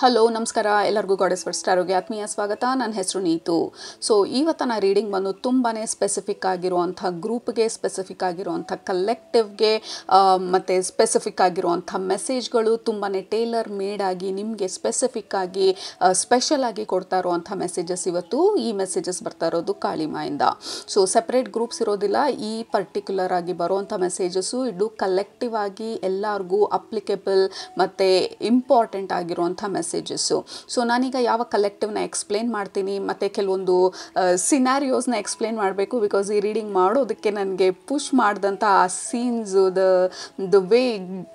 Hello ನಮಸ್ಕಾರ ಎಲ್ಲರಿಗೂ goddess first ಸ್ಟಾರ್ಗೆ ಆತ್ಮೀಯ ಸ್ವಾಗತ. ನನ್ನ ಹೆಸರು ನೀತು. ಸೊ ಇವತ್ತಿನ ರೀಡಿಂಗ್ ಬಂದು ತುಂಬಾ ಸ್ಪೆಸಿಫಿಕ್ ಆಗಿರುವಂಥ ಗ್ರೂಪ್ಗೆ, ಸ್ಪೆಸಿಫಿಕ್ ಆಗಿರುವಂಥ ಕಲೆಕ್ಟಿವ್ಗೆ ಮತ್ತು ಸ್ಪೆಸಿಫಿಕ್ ಆಗಿರುವಂಥ ಮೆಸೇಜ್ಗಳು ತುಂಬಾ ಟೇಲರ್ ಮೇಡ್ ಆಗಿ ನಿಮಗೆ ಸ್ಪೆಸಿಫಿಕ್ ಆಗಿ ಸ್ಪೆಷಲ್ ಆಗಿ ಕೊಡ್ತಾ ಇರುವಂಥ ಮೆಸೇಜಸ್. ಇವತ್ತು ಈ ಮೆಸೇಜಸ್ ಬರ್ತಾ ಇರೋದು ಕಾಳಿಮಾಯಿಂದ. ಸೊ ಸೆಪ್ರೇಟ್ ಗ್ರೂಪ್ಸ್ ಇರೋದಿಲ್ಲ. ಈ ಪರ್ಟಿಕ್ಯುಲರ್ ಆಗಿ ಬರುವಂಥ ಮೆಸೇಜಸ್ಸು ಇದು ಕಲೆಕ್ಟಿವ್ ಆಗಿ ಎಲ್ಲರಿಗೂ ಅಪ್ಲಿಕೇಬಲ್ ಮತ್ತು ಇಂಪಾರ್ಟೆಂಟ್ ಆಗಿರುವಂಥ ಮೆಸೇಜಸ್ಸು. ಸೊ ನಾನೀಗ ಯಾವ ಕಲೆಕ್ಟಿವ್ನ ಎಕ್ಸ್ಪ್ಲೇನ್ ಮಾಡ್ತೀನಿ ಮತ್ತು ಕೆಲವೊಂದು ಸಿನಾರಿಯೋಸ್ನ ಎಕ್ಸ್ಪ್ಲೇನ್ ಮಾಡಬೇಕು. ಬಿಕಾಸ್ ಈ ರೀಡಿಂಗ್ ಮಾಡೋದಕ್ಕೆ ನನಗೆ ಪುಷ್ ಮಾಡಿದಂಥ ಆ ಸೀನ್ಸು, ದ ವೇ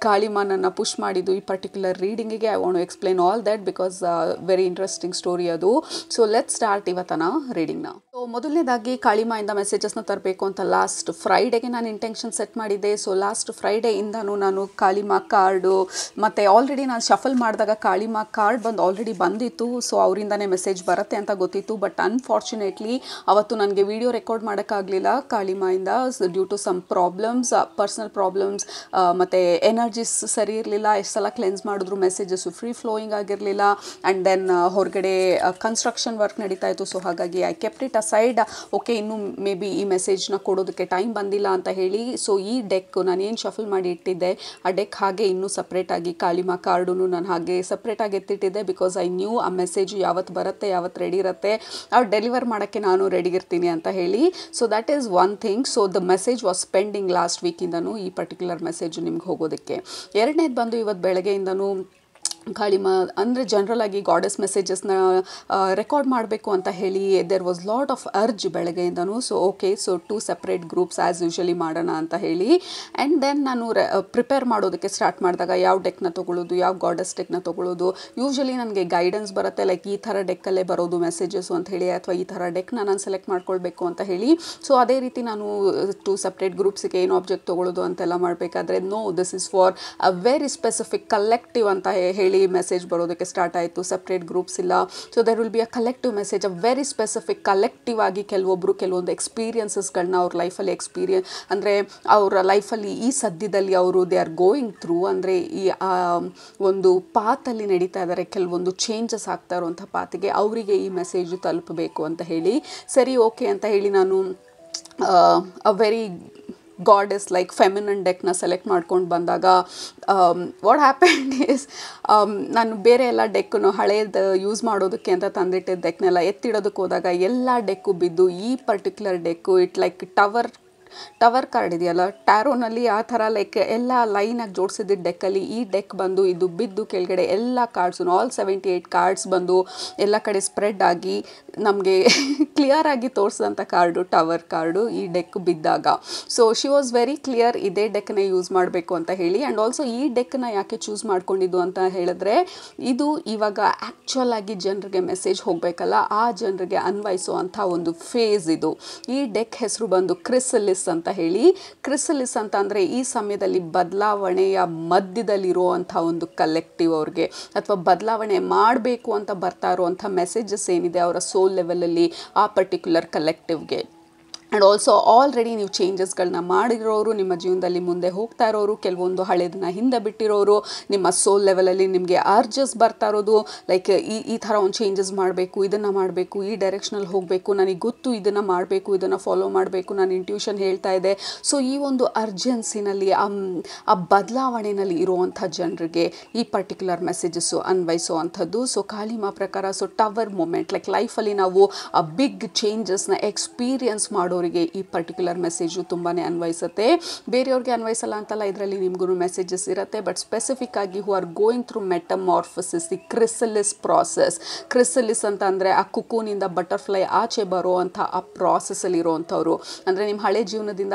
ಕಾಳಿಮಾನನ್ನು ಪುಷ್ ಮಾಡಿದ್ದು ಈ ಪರ್ಟಿಕ್ಯುಲರ್ ರೀಡಿಂಗಿಗೆ I want to explain all that because very interesting story ಅದು. ಸೊ ಲೆಟ್ ಸ್ಟಾರ್ಟ್ ಇವತ್ತನ ರೀಡಿಂಗ್ನ. ಸೊ ಮೊದಲನೇದಾಗಿ ಕಾಳಿಮಾಯಿಂದ ಮೆಸೇಜಸ್ನ ತರಬೇಕು ಅಂತ ಲಾಸ್ಟ್ ಫ್ರೈಡೆಗೆ ನಾನು ಇಂಟೆನ್ಷನ್ ಸೆಟ್ ಮಾಡಿದ್ದೆ. ಸೊ ಲಾಸ್ಟ್ ಫ್ರೈಡೆಯಿಂದನೂ ನಾನು ಕಾಳಿಮಾ ಕಾರ್ಡು ಮತ್ತು ಆಲ್ರೆಡಿ ನಾನು ಶಫಲ್ ಮಾಡಿದಾಗ ಕಾಳಿಮಾ ಕಾರ್ಡ್ ಆಲ್ರೆಡಿ ಬಂದಿತ್ತು. ಸೊ ಅವರಿಂದನೇ ಮೆಸೇಜ್ ಬರುತ್ತೆ ಅಂತ ಗೊತ್ತಿತ್ತು. ಬಟ್ ಅನ್ಫಾರ್ಚುನೇಟ್ಲಿ ಅವತ್ತು ನನಗೆ ವಿಡಿಯೋ ರೆಕಾರ್ಡ್ ಮಾಡೋಕ್ಕಾಗಲಿಲ್ಲ ಕಾಳಿಮಾಯಿಂದ due to some problems, personal problems ಮತ್ತು ಎನರ್ಜಿಸ್ ಸರಿ ಇರಲಿಲ್ಲ. ಎಷ್ಟು ಸಲ ಕ್ಲೆನ್ಸ್ ಮಾಡಿದ್ರು ಮೆಸೇಜಸ್ಸು ಫ್ರೀ ಫ್ಲೋಯಿಂಗ್ ಆಗಿರಲಿಲ್ಲ. ಆ್ಯಂಡ್ ದೆನ್ ಹೊರಗಡೆ ಕನ್ಸ್ಟ್ರಕ್ಷನ್ ವರ್ಕ್ ನಡೀತಾ ಇತ್ತು. ಸೊ ಹಾಗಾಗಿ I kept it aside. Okay, ಇನ್ನೂ ಮೇ ಬಿ ಈ ಮೆಸೇಜ್ನ ಕೊಡೋದಕ್ಕೆ ಟೈಮ್ ಬಂದಿಲ್ಲ ಅಂತ ಹೇಳಿ. ಸೊ ಈ ಡೆಕ್ ನಾನು ಏನು ಶಫಲ್ ಮಾಡಿ ಇಟ್ಟಿದ್ದೆ ಆ ಡೆಕ್ ಹಾಗೆ ಇನ್ನೂ ಸಪ್ರೇಟಾಗಿ ಕಾಳಿಮಾ ಕಾರ್ಡು ನಾನು ಹಾಗೆ ಸಪ್ರೇಟಾಗಿ ಎತ್ತಿಟ್ಟಿದ್ದೆ. ಬಿಕಾಸ್ ಐ ನ್ಯೂ ಆ ಮೆಸೇಜು ಯಾವತ್ತು ಬರುತ್ತೆ, ಯಾವತ್ತು ರೆಡಿ ಇರುತ್ತೆ, ಅವ್ರು ಡೆಲಿವರ್ ಮಾಡೋಕ್ಕೆ ನಾನು ರೆಡಿ ಇರ್ತೀನಿ ಅಂತ ಹೇಳಿ. So that is one thing. So the message was pending last ವೀಕಿಂದನೂ ಈ ಪರ್ಟಿಕ್ಯುಲರ್ ಮೆಸೇಜು ನಿಮ್ಗೆ ಹೋಗೋದಕ್ಕೆ. ಎರಡನೇದು ಬಂದು ಇವತ್ತು ಬೆಳಗ್ಗೆಯಿಂದನೂ ಕಾಳಿಮಾ ಅಂದರೆ ಜನರಲಾಗಿ ಗಾಡೆಸ್ ಮೆಸೇಜಸ್ನ ರೆಕಾರ್ಡ್ ಮಾಡಬೇಕು ಅಂತ ಹೇಳಿ there was lot of urge ಬೆಳಗ್ಗೆಯಿಂದನೂ. So okay, so 2 separate groups as usually ಮಾಡೋಣ ಅಂತ ಹೇಳಿ. ಆ್ಯಂಡ್ ದೆನ್ ನಾನು ಪ್ರಿಪೇರ್ ಮಾಡೋದಕ್ಕೆ ಸ್ಟಾರ್ಟ್ ಮಾಡಿದಾಗ ಯಾವ ಡೆಕ್ನ ತೊಗೊಳ್ಳೋದು, ಯಾವ ಗಾಡೆಸ್ ಡೆಕ್ನ ತೊಗೊಳ್ಳೋದು. ಯೂಶಲಿ ನನಗೆ ಗೈಡೆನ್ಸ್ ಬರುತ್ತೆ, ಲೈಕ್ ಈ ಥರ ಡೆಕ್ಕಲ್ಲೇ ಬರೋದು ಮೆಸೇಜಸ್ಸು ಅಂತ ಹೇಳಿ, ಅಥವಾ ಈ ಥರ ಡೆಕ್ನ ನಾನು ಸೆಲೆಕ್ಟ್ ಮಾಡ್ಕೊಳ್ಬೇಕು ಅಂತ ಹೇಳಿ. ಸೊ ಅದೇ ರೀತಿ ನಾನು 2 ಸಪ್ರೇಟ್ ಗ್ರೂಪ್ಸಿಗೆ ಏನು ಆಬ್ಜೆಕ್ಟ್ ತೊಗೊಳ್ಳೋದು ಅಂತೆಲ್ಲ ಮಾಡಬೇಕಾದ್ರೆ no, this is for a very specific collective ಅಂತ ಹೇಳಿ ಮೆಸೇಜ್ ಬರೋದಕ್ಕೆ ಸ್ಟಾರ್ಟ್ ಆಯಿತು. ಸಪ್ರೇಟ್ ಗ್ರೂಪ್ಸ್ ಇಲ್ಲ. So there will be a collective message, a very specific collective ಆಗಿ ಕೆಲವೊಂದು ಎಕ್ಸ್ಪೀರಿಯನ್ಸಸ್ಗಳನ್ನ ಅವ್ರ ಲೈಫಲ್ಲಿ ಅಂದರೆ ಅವರ ಲೈಫಲ್ಲಿ ಈ ಸದ್ಯದಲ್ಲಿ ಅವರು ದೇ ಆರ್ ಗೋಯಿಂಗ್ ಥ್ರೂ, ಅಂದರೆ ಈ ಒಂದು ಪಾತಲ್ಲಿ ನಡೀತಾ ಇದ್ದಾರೆ, ಕೆಲವೊಂದು ಚೇಂಜಸ್ ಆಗ್ತಾ ಇರುವಂಥ ಪಾತಿಗೆ ಅವರಿಗೆ ಈ ಮೆಸೇಜು ತಲುಪಬೇಕು ಅಂತ ಹೇಳಿ. ಸರಿ, ಓಕೆ ಅಂತ ಹೇಳಿ ನಾನು a very goddess like feminine ಡೆಕ್ನ ಸೆಲೆಕ್ಟ್ ಮಾಡ್ಕೊಂಡು ಬಂದಾಗ ವಾಟ್ ಹ್ಯಾಪೆಂಡ್ ಈಸ್ ನಾನು ಬೇರೆ ಎಲ್ಲ ಡೆಕ್ಕನ್ನು ಹಳೇದು ಯೂಸ್ ಮಾಡೋದಕ್ಕೆ ಅಂತ ತಂದಿಟ್ಟಿದ್ದ ಡೆಕ್ನೆಲ್ಲ ಎತ್ತಿಡೋದಕ್ಕೆ ಹೋದಾಗ ಎಲ್ಲ ಡೆಕ್ಕು ಬಿದ್ದು ಈ particular deck it like tower card ಇದೆಯಲ್ಲ ಟ್ಯಾರೋನಲ್ಲಿ ಆ ಥರ ಲೈಕ್ ಎಲ್ಲ ಲೈನಾಗಿ ಜೋಡಿಸಿದ್ದ ಡೆಕ್ಕಲ್ಲಿ ಈ ಡೆಕ್ ಬಂದು ಇದು ಬಿದ್ದು ಕೆಳಗಡೆ ಎಲ್ಲ ಕಾರ್ಡ್ಸು ಆಲ್ 78 ಕಾರ್ಡ್ಸ್ ಬಂದು ಎಲ್ಲ ಕಡೆ ಸ್ಪ್ರೆಡ್ ಆಗಿ ನಮಗೆ ಕ್ಲಿಯರ್ ಆಗಿ ತೋರಿಸಿದಂಥ ಕಾರ್ಡು ಟವರ್ ಕಾರ್ಡು ಈ ಡೆಕ್ ಬಿದ್ದಾಗ. So she was very clear ಇದೇ ಡೆಕ್ನ ಯೂಸ್ ಮಾಡಬೇಕು ಅಂತ ಹೇಳಿ. ಆ್ಯಂಡ್ ಆಲ್ಸೋ ಈ ಡೆಕ್ನ ಯಾಕೆ ಚೂಸ್ ಮಾಡ್ಕೊಂಡಿದ್ದು ಅಂತ ಹೇಳಿದ್ರೆ ಇದು ಇವಾಗ ಆ್ಯಕ್ಚುಯಲ್ ಆಗಿ ಜನರಿಗೆ ಮೆಸೇಜ್ ಹೋಗಬೇಕಲ್ಲ, ಆ ಜನರಿಗೆ ಅನ್ವಯಿಸೋ ಅಂಥ ಒಂದು ಫೇಸ್ ಇದು. ಈ ಡೆಕ್ ಹೆಸರು ಬಂದು ಕ್ರಿಸಲಿಸ್ ಅಂತ ಹೇಳಿ. ಕ್ರಿಸಲಿಸ್ ಅಂತ ಅಂದರೆ ಈ ಸಮಯದಲ್ಲಿ ಬದಲಾವಣೆಯ ಮಧ್ಯದಲ್ಲಿರುವಂಥ ಒಂದು ಕಲೆಕ್ಟಿವ್ ಅವ್ರಿಗೆ, ಅಥವಾ ಬದಲಾವಣೆ ಮಾಡಬೇಕು ಅಂತ ಬರ್ತಾ ಇರುವಂಥ ಮೆಸೇಜಸ್ ಏನಿದೆ ಅವರ ಸೋಲ್ ಲೆವೆಲಲ್ಲಿ ಆ ಪರ್ಟಿಕ್ಯುಲರ್ ಕಲೆಕ್ಟಿವ್ಗೆ. ಆ್ಯಂಡ್ ಆಲ್ಸೋ ಆಲ್ರೆಡಿ ನೀವು ಚೇಂಜಸ್ಗಳನ್ನ ಮಾಡಿರೋರು, ನಿಮ್ಮ ಜೀವನದಲ್ಲಿ ಮುಂದೆ ಹೋಗ್ತಾ ಇರೋರು, ಕೆಲವೊಂದು ಹಳೇದನ್ನ ಹಿಂದೆ ಬಿಟ್ಟಿರೋರು, ನಿಮ್ಮ ಸೋಲ್ ಲೆವೆಲಲ್ಲಿ ನಿಮಗೆ ಅರ್ಜಸ್ ಬರ್ತಾ ಇರೋದು, ಲೈಕ್ ಈ ಥರ ಒಂದು ಚೇಂಜಸ್ ಮಾಡಬೇಕು, ಇದನ್ನು ಮಾಡಬೇಕು, ಈ ಡೈರೆಕ್ಷನಲ್ಲಿ ಹೋಗಬೇಕು, ನನಗೆ ಗೊತ್ತು ಇದನ್ನು ಮಾಡಬೇಕು, ಇದನ್ನು ಫಾಲೋ ಮಾಡಬೇಕು, ನಾನು ಇಂಟ್ಯೂಷನ್ ಹೇಳ್ತಾ ಇದೆ. ಸೊ ಈ ಒಂದು ಅರ್ಜೆನ್ಸಿನಲ್ಲಿ ಆ ಬದಲಾವಣೆಯಲ್ಲಿ ಇರುವಂಥ ಜನರಿಗೆ ಈ ಪರ್ಟಿಕ್ಯುಲರ್ ಮೆಸೇಜಸ್ಸು ಅನ್ವಯಿಸೋ ಅಂಥದ್ದು. ಸೊ ಕಾಳಿಮಾ ಪ್ರಕಾರ ಸೊ ಟವರ್ ಮೂಮೆಂಟ್, ಲೈಕ್ ಲೈಫಲ್ಲಿ ನಾವು ಆ ಬಿಗ್ ಚೇಂಜಸ್ನ ಎಕ್ಸ್ಪೀರಿಯನ್ಸ್ ಮಾಡೋರಿಗೆ ಈ ಪರ್ಟಿಕ್ಯುಲರ್ ಮೆಸೇಜು ತುಂಬಾ ಅನ್ವಯಿಸುತ್ತೆ. ಬೇರೆಯವ್ರಿಗೆ ಅನ್ವಯಿಸಲ್ಲ ಅಂತಲ್ಲ, ಇದರಲ್ಲಿ ನಿಮಗೂ ಮೆಸೇಜಸ್ ಇರುತ್ತೆ. ಬಟ್ ಸ್ಪೆಸಿಫಿಕ್ ಆಗಿ who are going through metamorphosis, the chrysalis process. Chrysalis ಅಂತ ಅಂದರೆ ಆ ಕುಕೂನಿಂದ ಬಟರ್ಫ್ಲೈ ಆಚೆ ಬರೋ ಅಂಥ ಆ ಪ್ರಾಸೆಸ್ಸಲ್ಲಿ ಇರೋವಂಥವ್ರು, ಅಂದರೆ ನಿಮ್ಮ ಹಳೆ ಜೀವನದಿಂದ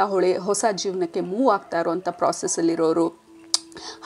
ಹೊಸ ಜೀವನಕ್ಕೆ ಮೂವ್ ಆಗ್ತಾ ಇರೋವಂಥ ಪ್ರಾಸೆಸ್ಸಲ್ಲಿರೋರು,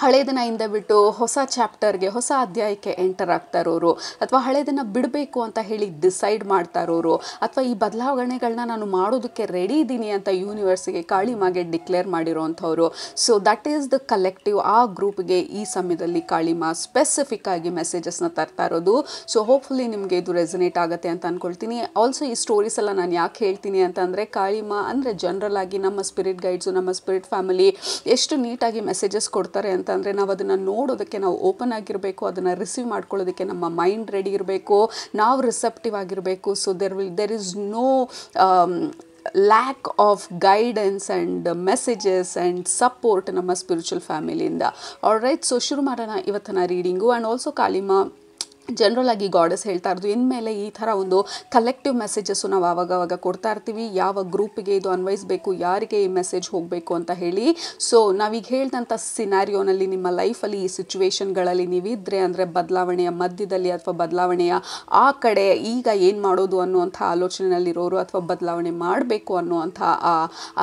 ಹಳೇದನ್ನ ಹಿಂದೆ ಬಿಟ್ಟು ಹೊಸ ಚಾಪ್ಟರ್ಗೆ, ಹೊಸ ಅಧ್ಯಾಯಕ್ಕೆ ಎಂಟರ್ ಆಗ್ತಾ ಇರೋರು, ಅಥವಾ ಹಳೇದನ್ನು ಬಿಡಬೇಕು ಅಂತ ಹೇಳಿ ಡಿಸೈಡ್ ಮಾಡ್ತಾ ಇರೋರು, ಅಥವಾ ಈ ಬದಲಾವಣೆಗಳನ್ನ ನಾನು ಮಾಡೋದಕ್ಕೆ ರೆಡಿ ಇದ್ದೀನಿ ಅಂತ ಯೂನಿವರ್ಸಿಗೆ ಕಾಳಿಮಾಗೆ ಡಿಕ್ಲೇರ್ ಮಾಡಿರೋವಂಥವ್ರು. So that is the collective. ಆ ಗ್ರೂಪ್ಗೆ ಈ ಸಮಯದಲ್ಲಿ ಕಾಳಿಮಾ ಸ್ಪೆಸಿಫಿಕ್ ಆಗಿ ಮೆಸೇಜಸ್ನ ತರ್ತಾ ಇರೋದು. ಸೊ ಹೋಪ್ಫುಲಿ ನಿಮಗೆ ಇದು ರೆಸನೇಟ್ ಆಗುತ್ತೆ ಅಂತ ಅಂದ್ಕೊಳ್ತೀನಿ. ಆಲ್ಸೋ ಈ ಸ್ಟೋರೀಸ್ ಎಲ್ಲ ನಾನು ಯಾಕೆ ಹೇಳ್ತೀನಿ ಅಂತಂದರೆ, ಕಾಳಿಮಾ ಅಂದರೆ ಜನರಲ್ ಆಗಿ ನಮ್ಮ ಸ್ಪಿರಿಟ್ ಗೈಡ್ಸು, ನಮ್ಮ ಸ್ಪಿರಿಟ್ ಫ್ಯಾಮಿಲಿ ಎಷ್ಟು ನೀಟಾಗಿ ಮೆಸೇಜಸ್ ಕೊಡ್ತಾರೆ ಕೊಡ್ತಾರೆ ಅಂತಂದರೆ ನಾವು ಅದನ್ನು ನೋಡೋದಕ್ಕೆ ನಾವು ಓಪನ್ ಆಗಿರಬೇಕು, ಅದನ್ನು ರಿಸೀವ್ ಮಾಡ್ಕೊಳ್ಳೋದಕ್ಕೆ ನಮ್ಮ ಮೈಂಡ್ ರೆಡಿ ಇರಬೇಕು, ನಾವು ರಿಸೆಪ್ಟಿವ್ ಆಗಿರಬೇಕು. So there is no lack of guidance and messages and support ನಮ್ಮ ಸ್ಪಿರಿಚುವಲ್ ಫ್ಯಾಮಿಲಿಯಿಂದ. ಆಲ್ರೈಟ್, ಸೊ ಶುರು ಮಾಡೋಣ ಇವತ್ತಿನ reading. And also Kalima general ಆಗಿ ಗಾಡೆಸ್ ಹೇಳ್ತಾ ಇರೋದು ಇನ್ಮೇಲೆ ಈ ಥರ ಒಂದು ಕಲೆಕ್ಟಿವ್ ಮೆಸೇಜಸ್ಸು ನಾವು ಆವಾಗವಾಗ ಕೊಡ್ತಾ ಇರ್ತೀವಿ, ಯಾವ ಗ್ರೂಪಿಗೆ ಇದು ಅನ್ವಯಿಸಬೇಕು, ಯಾರಿಗೆ ಈ ಮೆಸೇಜ್ ಹೋಗಬೇಕು ಅಂತ ಹೇಳಿ. ಸೊ ನಾವೀಗ ಹೇಳಿದಂಥ ಸಿನಾರಿಯೋನಲ್ಲಿ ನಿಮ್ಮ ಲೈಫಲ್ಲಿ ಈ ಸಿಚುವೇಶನ್ಗಳಲ್ಲಿ ನೀವಿದ್ದರೆ, ಅಂದರೆ ಬದಲಾವಣೆಯ ಮಧ್ಯದಲ್ಲಿ ಅಥವಾ ಬದಲಾವಣೆಯ ಆ ಕಡೆ ಈಗ ಏನು ಮಾಡೋದು ಅನ್ನುವಂಥ ಆಲೋಚನೆಯಲ್ಲಿರೋರು ಅಥವಾ ಬದಲಾವಣೆ ಮಾಡಬೇಕು ಅನ್ನುವಂಥ ಆ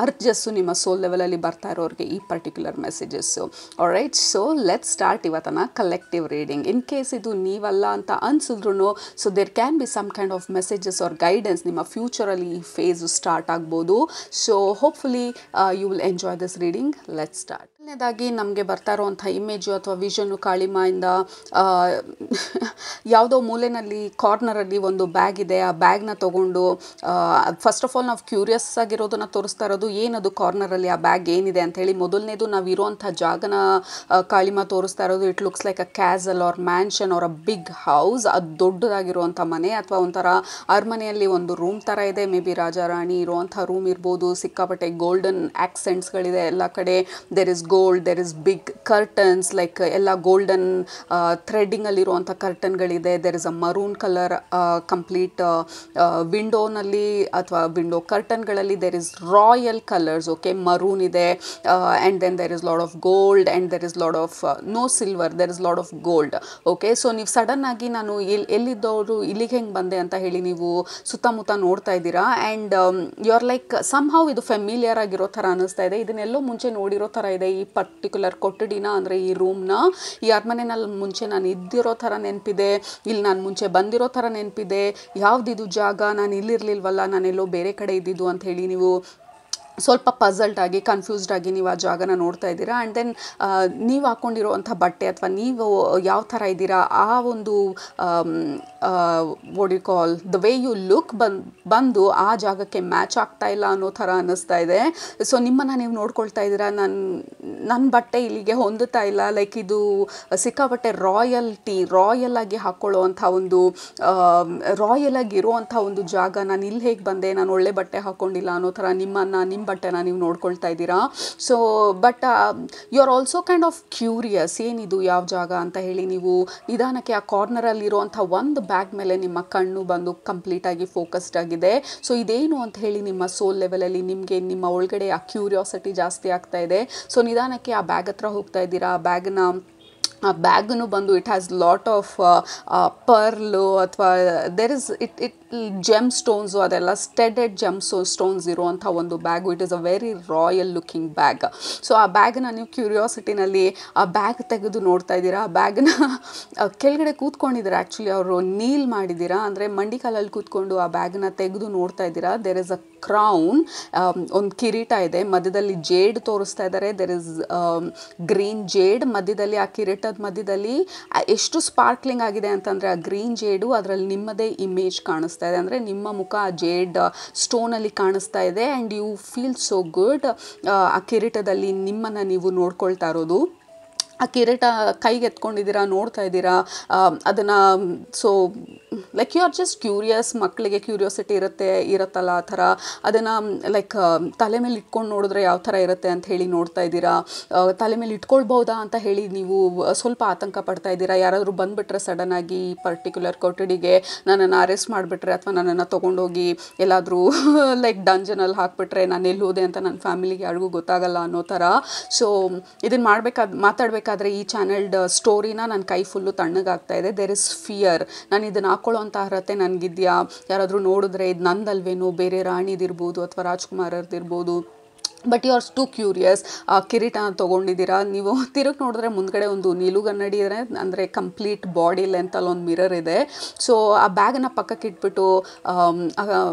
ಅರ್ಜಸ್ಸು ನಿಮ್ಮ ಸೋಲ್ ಲೆವೆಲಲ್ಲಿ ಬರ್ತಾ ಇರೋರಿಗೆ ಈ particular messages. Alright, so let's start ಇವತ್ತನ ಕಲೆಕ್ಟಿವ್ ರೀಡಿಂಗ್. ಇನ್ ಕೇಸ್ ಇದು ನೀವಲ್ಲ ಅಂತ ಅನ್ಸಿದ್ರು, so there can be some kind of messages or guidance ನಿಮ್ಮ ಫ್ಯೂಚರಲ್ಲಿ ಈ ಫೇಸ್ ಸ್ಟಾರ್ಟ್ ಆಗ್ಬೋದು. So hopefully you will enjoy this reading. Let's start. ಮೊದಲನೇದಾಗಿ ನಮಗೆ ಬರ್ತಾ ಇರುವಂಥ ಇಮೇಜು ಅಥವಾ ವಿಷನ್ನು ಕಾಳಿಮಾಯಿಂದ ಯಾವುದೋ ಮೂಲೆಯಲ್ಲಿ ಕಾರ್ನರಲ್ಲಿ ಒಂದು ಬ್ಯಾಗ್ ಇದೆ. ಆ ಬ್ಯಾಗ್ನ ತೊಗೊಂಡು ಫಸ್ಟ್ ಆಫ್ ಆಲ್ ನಾವು ಕ್ಯೂರಿಯಸ್ ಆಗಿರೋದನ್ನು ತೋರಿಸ್ತಾ ಇರೋದು, ಏನದು ಕಾರ್ನರಲ್ಲಿ ಆ ಬ್ಯಾಗ್ ಏನಿದೆ ಅಂಥೇಳಿ. ಮೊದಲನೇದು ನಾವು ಇರೋವಂಥ ಜಾಗನ ಕಾಳಿಮಾ ತೋರಿಸ್ತಾ ಇರೋದು. It looks like a castle or mansion or a big house. ಅದು ದೊಡ್ಡದಾಗಿರುವಂಥ ಮನೆ ಅಥವಾ ಒಂಥರ ಅರಮನೆಯಲ್ಲಿ ಒಂದು ರೂಮ್ ಥರ ಇದೆ. ಮೇ ಬಿ ರಾಜ ರಾಣಿ ಇರುವಂಥ ರೂಮ್ ಇರ್ಬೋದು. ಸಿಕ್ಕಾಪಟ್ಟೆ ಗೋಲ್ಡನ್ ಆಕ್ಸೆಂಟ್ಸ್ಗಳಿದೆ ಎಲ್ಲ ಕಡೆ. There is gold, there is big curtains, like ಎಲ್ಲ ಗೋಲ್ಡನ್ ಥ್ರೆಡ್ಡಿಂಗಲ್ಲಿರುವಂಥ ಕರ್ಟನ್ಗಳಿದೆ. There is a maroon colour complete ವಿಂಡೋನಲ್ಲಿ ಅಥವಾ ವಿಂಡೋ ಕರ್ಟನ್ಗಳಲ್ಲಿ there is royal colours. Okay, maroon ಇದೆ and then there is lot of gold and there is lot of no silver, there is lot of gold. Okay, so ನೀವು ಸಡನ್ನಾಗಿ ನಾನು ಎಲ್ಲಿದ್ದವರು ಇಲ್ಲಿಗೆ ಹೆಂಗೆ ಬಂದೆ ಅಂತ ಹೇಳಿ ನೀವು ಸುತ್ತಮುತ್ತ ನೋಡ್ತಾ ಇದ್ದೀರಾ. And you are like somehow ಇದು ಫೆಮಿಲಿಯರ್ ಆಗಿರೋ ಥರ ಅನ್ನಿಸ್ತಾ ಇದೆ. ಇದನ್ನೆಲ್ಲೋ ಮುಂಚೆ ನೋಡಿರೋ ಥರ ಇದೆ ಈ ಪರ್ಟಿಕ್ಯುಲರ್ ಕೊಠಡಿನ, ಅಂದರೆ ಈ ರೂಮ್ನ. ಈ ಅರಮನೆನಲ್ಲಿ ಮುಂಚೆ ನಾನು ಇದ್ದಿರೋ ಥರ ನೆನಪಿದೆ, ಇಲ್ಲಿ ನಾನು ಮುಂಚೆ ಬಂದಿರೋ ಥರ ನೆನಪಿದೆ. ಯಾವುದಿದು ಜಾಗ, ನಾನು ಇಲ್ಲಿರಲಿಲ್ವಲ್ಲ, ನಾನೆಲ್ಲೋ ಬೇರೆ ಕಡೆ ಇದ್ದಿದ್ದು ಅಂತ ಹೇಳಿ ನೀವು ಸ್ವಲ್ಪ ಪಝಲ್ಡ್ ಆಗಿ ಕನ್ಫ್ಯೂಸ್ಡ್ ಆಗಿ ನೀವು ಆ ಜಾಗನ ನೋಡ್ತಾ ಇದ್ದೀರಾ. ಆ್ಯಂಡ್ ದೆನ್ ನೀವು ಹಾಕ್ಕೊಂಡಿರೋವಂಥ ಬಟ್ಟೆ ಅಥವಾ ನೀವು ಯಾವ ಥರ ಇದ್ದೀರಾ, ಆ ಒಂದು what you call the way you look ಬಂದು ಆ ಜಾಗಕ್ಕೆ ಮ್ಯಾಚ್ ಆಗ್ತಾ ಇಲ್ಲ ಅನ್ನೋ ಥರ ಅನ್ನಿಸ್ತಾ ಇದೆ. ಸೊ ನಿಮ್ಮನ್ನು ನೀವು ನೋಡ್ಕೊಳ್ತಾ ಇದ್ದೀರಾ, ನನ್ನ ಬಟ್ಟೆ ಇಲ್ಲಿಗೆ ಹೊಂದುತ್ತಾ ಇಲ್ಲ. ಲೈಕ್ ಇದು ಸಿಕ್ಕಾಪಟ್ಟೆ ರಾಯಲ್ ಆಗಿ ಹಾಕ್ಕೊಳ್ಳೋವಂಥ ಒಂದು ರಾಯಲ್ ಆಗಿ ಇರುವಂಥ ಒಂದು ಜಾಗ. ನಾನು ಇಲ್ಲಿ ಹೇಗೆ ಬಂದೆ, ನಾನು ಒಳ್ಳೆ ಬಟ್ಟೆ ಹಾಕ್ಕೊಂಡಿಲ್ಲ ಅನ್ನೋ ಥರ ನಿಮ್ಮ ಬಟ್ಟೆನ ನೀವು ನೋಡ್ಕೊಳ್ತಾ ಇದ್ದೀರಾ. So but you are also kind of curious, ಏನಿದು ಯಾವ ಜಾಗ ಅಂತ ಹೇಳಿ. ನೀವು ನಿಧಾನಕ್ಕೆ ಆ ಕಾರ್ನರಲ್ಲಿ ಇರುವಂಥ ಒಂದು ಬ್ಯಾಗ್ ಮೇಲೆ ನಿಮ್ಮ ಕಣ್ಣು ಬಂದು ಕಂಪ್ಲೀಟಾಗಿ ಫೋಕಸ್ಡ್ ಆಗಿದೆ. ಸೊ ಇದೇನು ಅಂತ ಹೇಳಿ ನಿಮ್ಮ ಸೋಲ್ ಲೆವೆಲಲ್ಲಿ ನಿಮಗೆ ನಿಮ್ಮ ಒಳಗಡೆ ಆ ಕ್ಯೂರಿಯಾಸಿಟಿ ಜಾಸ್ತಿ ಆಗ್ತಾ ಇದೆ. ಸೊ ನಿಧಾನಕ್ಕೆ ಆ ಬ್ಯಾಗ್ ಹತ್ರ ಹೋಗ್ತಾ ಇದ್ದೀರಾ. ಆ ಬ್ಯಾಗನ್ನು ಬಂದು it has lot of pearl ಅಥವಾ there is it gem stones, ಅದೆಲ್ಲ ಸ್ಟೆಡೆಡ್ ಸ್ಟೋನ್ಸ್ ಇರುವಂಥ ಒಂದು bag. It is a very royal looking bag. So ಆ ಬ್ಯಾಗನ್ನ ನೀವು ಕ್ಯೂರಿಯಾಸಿಟಿನಲ್ಲಿ ಆ ಬ್ಯಾಗ್ ತೆಗೆದು ನೋಡ್ತಾ ಇದ್ದೀರಾ. ಆ ಬ್ಯಾಗನ್ನ ಕೆಳಗಡೆ ಕೂತ್ಕೊಂಡಿದ್ದೀರಾ, ಆ್ಯಕ್ಚುಲಿ ಅವರು ನೀಲ್ ಮಾಡಿದ್ದೀರಾ, ಅಂದರೆ ಮಂಡಿಕಾಲಲ್ಲಿ ಕೂತ್ಕೊಂಡು ಆ ಬ್ಯಾಗನ್ನ ತೆಗೆದು ನೋಡ್ತಾ ಇದ್ದೀರಾ. ದೆರ್ ಇಸ್ ಅ ಕ್ರೌನ್, ಒಂದು ಕಿರೀಟ ಇದೆ, ಮಧ್ಯದಲ್ಲಿ ಜೇಡ್ ತೋರಿಸ್ತಾ ಇದ್ದಾರೆ. ದೆರ್ ಇಸ್ ಗ್ರೀನ್ ಜೇಡ್ ಮಧ್ಯದಲ್ಲಿ. ಆ ಕಿರೀಟದ ಮಧ್ಯದಲ್ಲಿ ಎಷ್ಟು ಸ್ಪಾರ್ಕ್ಲಿಂಗ್ ಆಗಿದೆ ಅಂತಂದರೆ ಆ ಗ್ರೀನ್ ಜೇಡು, ಅದರಲ್ಲಿ ನಿಮ್ಮದೇ ಇಮೇಜ್ ಕಾಣಿಸ್ತಾ ಇದೆ, ಅಂದರೆ ನಿಮ್ಮ ಮುಖ ಆ ಜೇಡ್ ಸ್ಟೋನಲ್ಲಿ ಕಾಣಿಸ್ತಾ ಇದೆ. And you feel so good. ಆ ಕಿರೀಟದಲ್ಲಿ ನಿಮ್ಮನ್ನು ನೀವು ನೋಡ್ಕೊಳ್ತಾ ಇರೋದು. ಆ ಕಿರೀಟ ಕೈಗೆ ಎತ್ಕೊಂಡಿದ್ದೀರಾ, ನೋಡ್ತಾ ಇದ್ದೀರಾ ಅದನ್ನು. So like you are just curious. ಮಕ್ಕಳಿಗೆ ಕ್ಯೂರಿಯಾಸಿಟಿ ಇರುತ್ತಲ್ಲ ಆ ಥರ, ಅದನ್ನು ಲೈಕ್ ತಲೆ ಮೇಲೆ ಇಟ್ಕೊಂಡು ನೋಡಿದ್ರೆ ಯಾವ ಥರ ಇರುತ್ತೆ ಅಂತ ಹೇಳಿ ನೋಡ್ತಾ ಇದ್ದೀರಾ. ತಲೆ ಮೇಲೆ ಇಟ್ಕೊಳ್ಬೋದಾ ಅಂತ ಹೇಳಿ ನೀವು ಸ್ವಲ್ಪ ಆತಂಕ ಪಡ್ತಾ ಇದ್ದೀರಾ. ಯಾರಾದರೂ ಬಂದುಬಿಟ್ರೆ ಸಡನ್ನಾಗಿ ಈ ಪರ್ಟಿಕ್ಯುಲರ್ ಕೊಠಡಿಗೆ ನನ್ನನ್ನು ಅರೆಸ್ಟ್ ಮಾಡಿಬಿಟ್ರೆ ಅಥವಾ ನನ್ನನ್ನು ತೊಗೊಂಡೋಗಿ ಎಲ್ಲಾದರೂ ಲೈಕ್ ಡಂಜನಲ್ಲಿ ಹಾಕಿಬಿಟ್ರೆ ನಾನು ಎಲ್ಲಿ ಹೋದೆ ಅಂತ ನನ್ನ ಫ್ಯಾಮಿಲಿಗೆ ಯಾರಿಗೂ ಗೊತ್ತಾಗಲ್ಲ ಅನ್ನೋ ಥರ. ಸೊ ಇದನ್ನು ಮಾತಾಡಬೇಕಾದ್ರೆ ಈ ಚಾನೆಲ್ಡ್ ಸ್ಟೋರಿನ ನನ್ನ ಕೈ ಫುಲ್ಲು ತಣ್ಣಗಾಗ್ತಾ ಇದೆ. There is fear. ನಾನು ಇದನ್ನು ಹಾಕ್ಕೊಳ್ಳೋ ಅಂಥ ಅರ್ಹತೆ ನನಗಿದೆಯಾ, ಯಾರಾದರೂ ನೋಡಿದ್ರೆ ಇದು ನಂದಲ್ವೇನೋ, ಬೇರೆ ರಾಣಿದಿರ್ಬೋದು ಅಥವಾ ರಾಜ್ಕುಮಾರರ್ದಿರ್ಬೋದು. But you are too curious. ಆ ಕಿರೀಟನ ತೊಗೊಂಡಿದ್ದೀರಾ. ನೀವು ತಿರುಗಿ ನೋಡಿದ್ರೆ ಮುಂದ್ಗಡೆ ಒಂದು ನಿಲುಗನ್ನಡಿ ಇದೆ, ಅಂದರೆ ಕಂಪ್ಲೀಟ್ ಬಾಡಿ ಲೆಂತಲ್ಲಿ ಒಂದು ಮಿರರ್ ಇದೆ. ಸೊ ಆ ಬ್ಯಾಗನ್ನು ಪಕ್ಕಕ್ಕೆ ಇಟ್ಬಿಟ್ಟು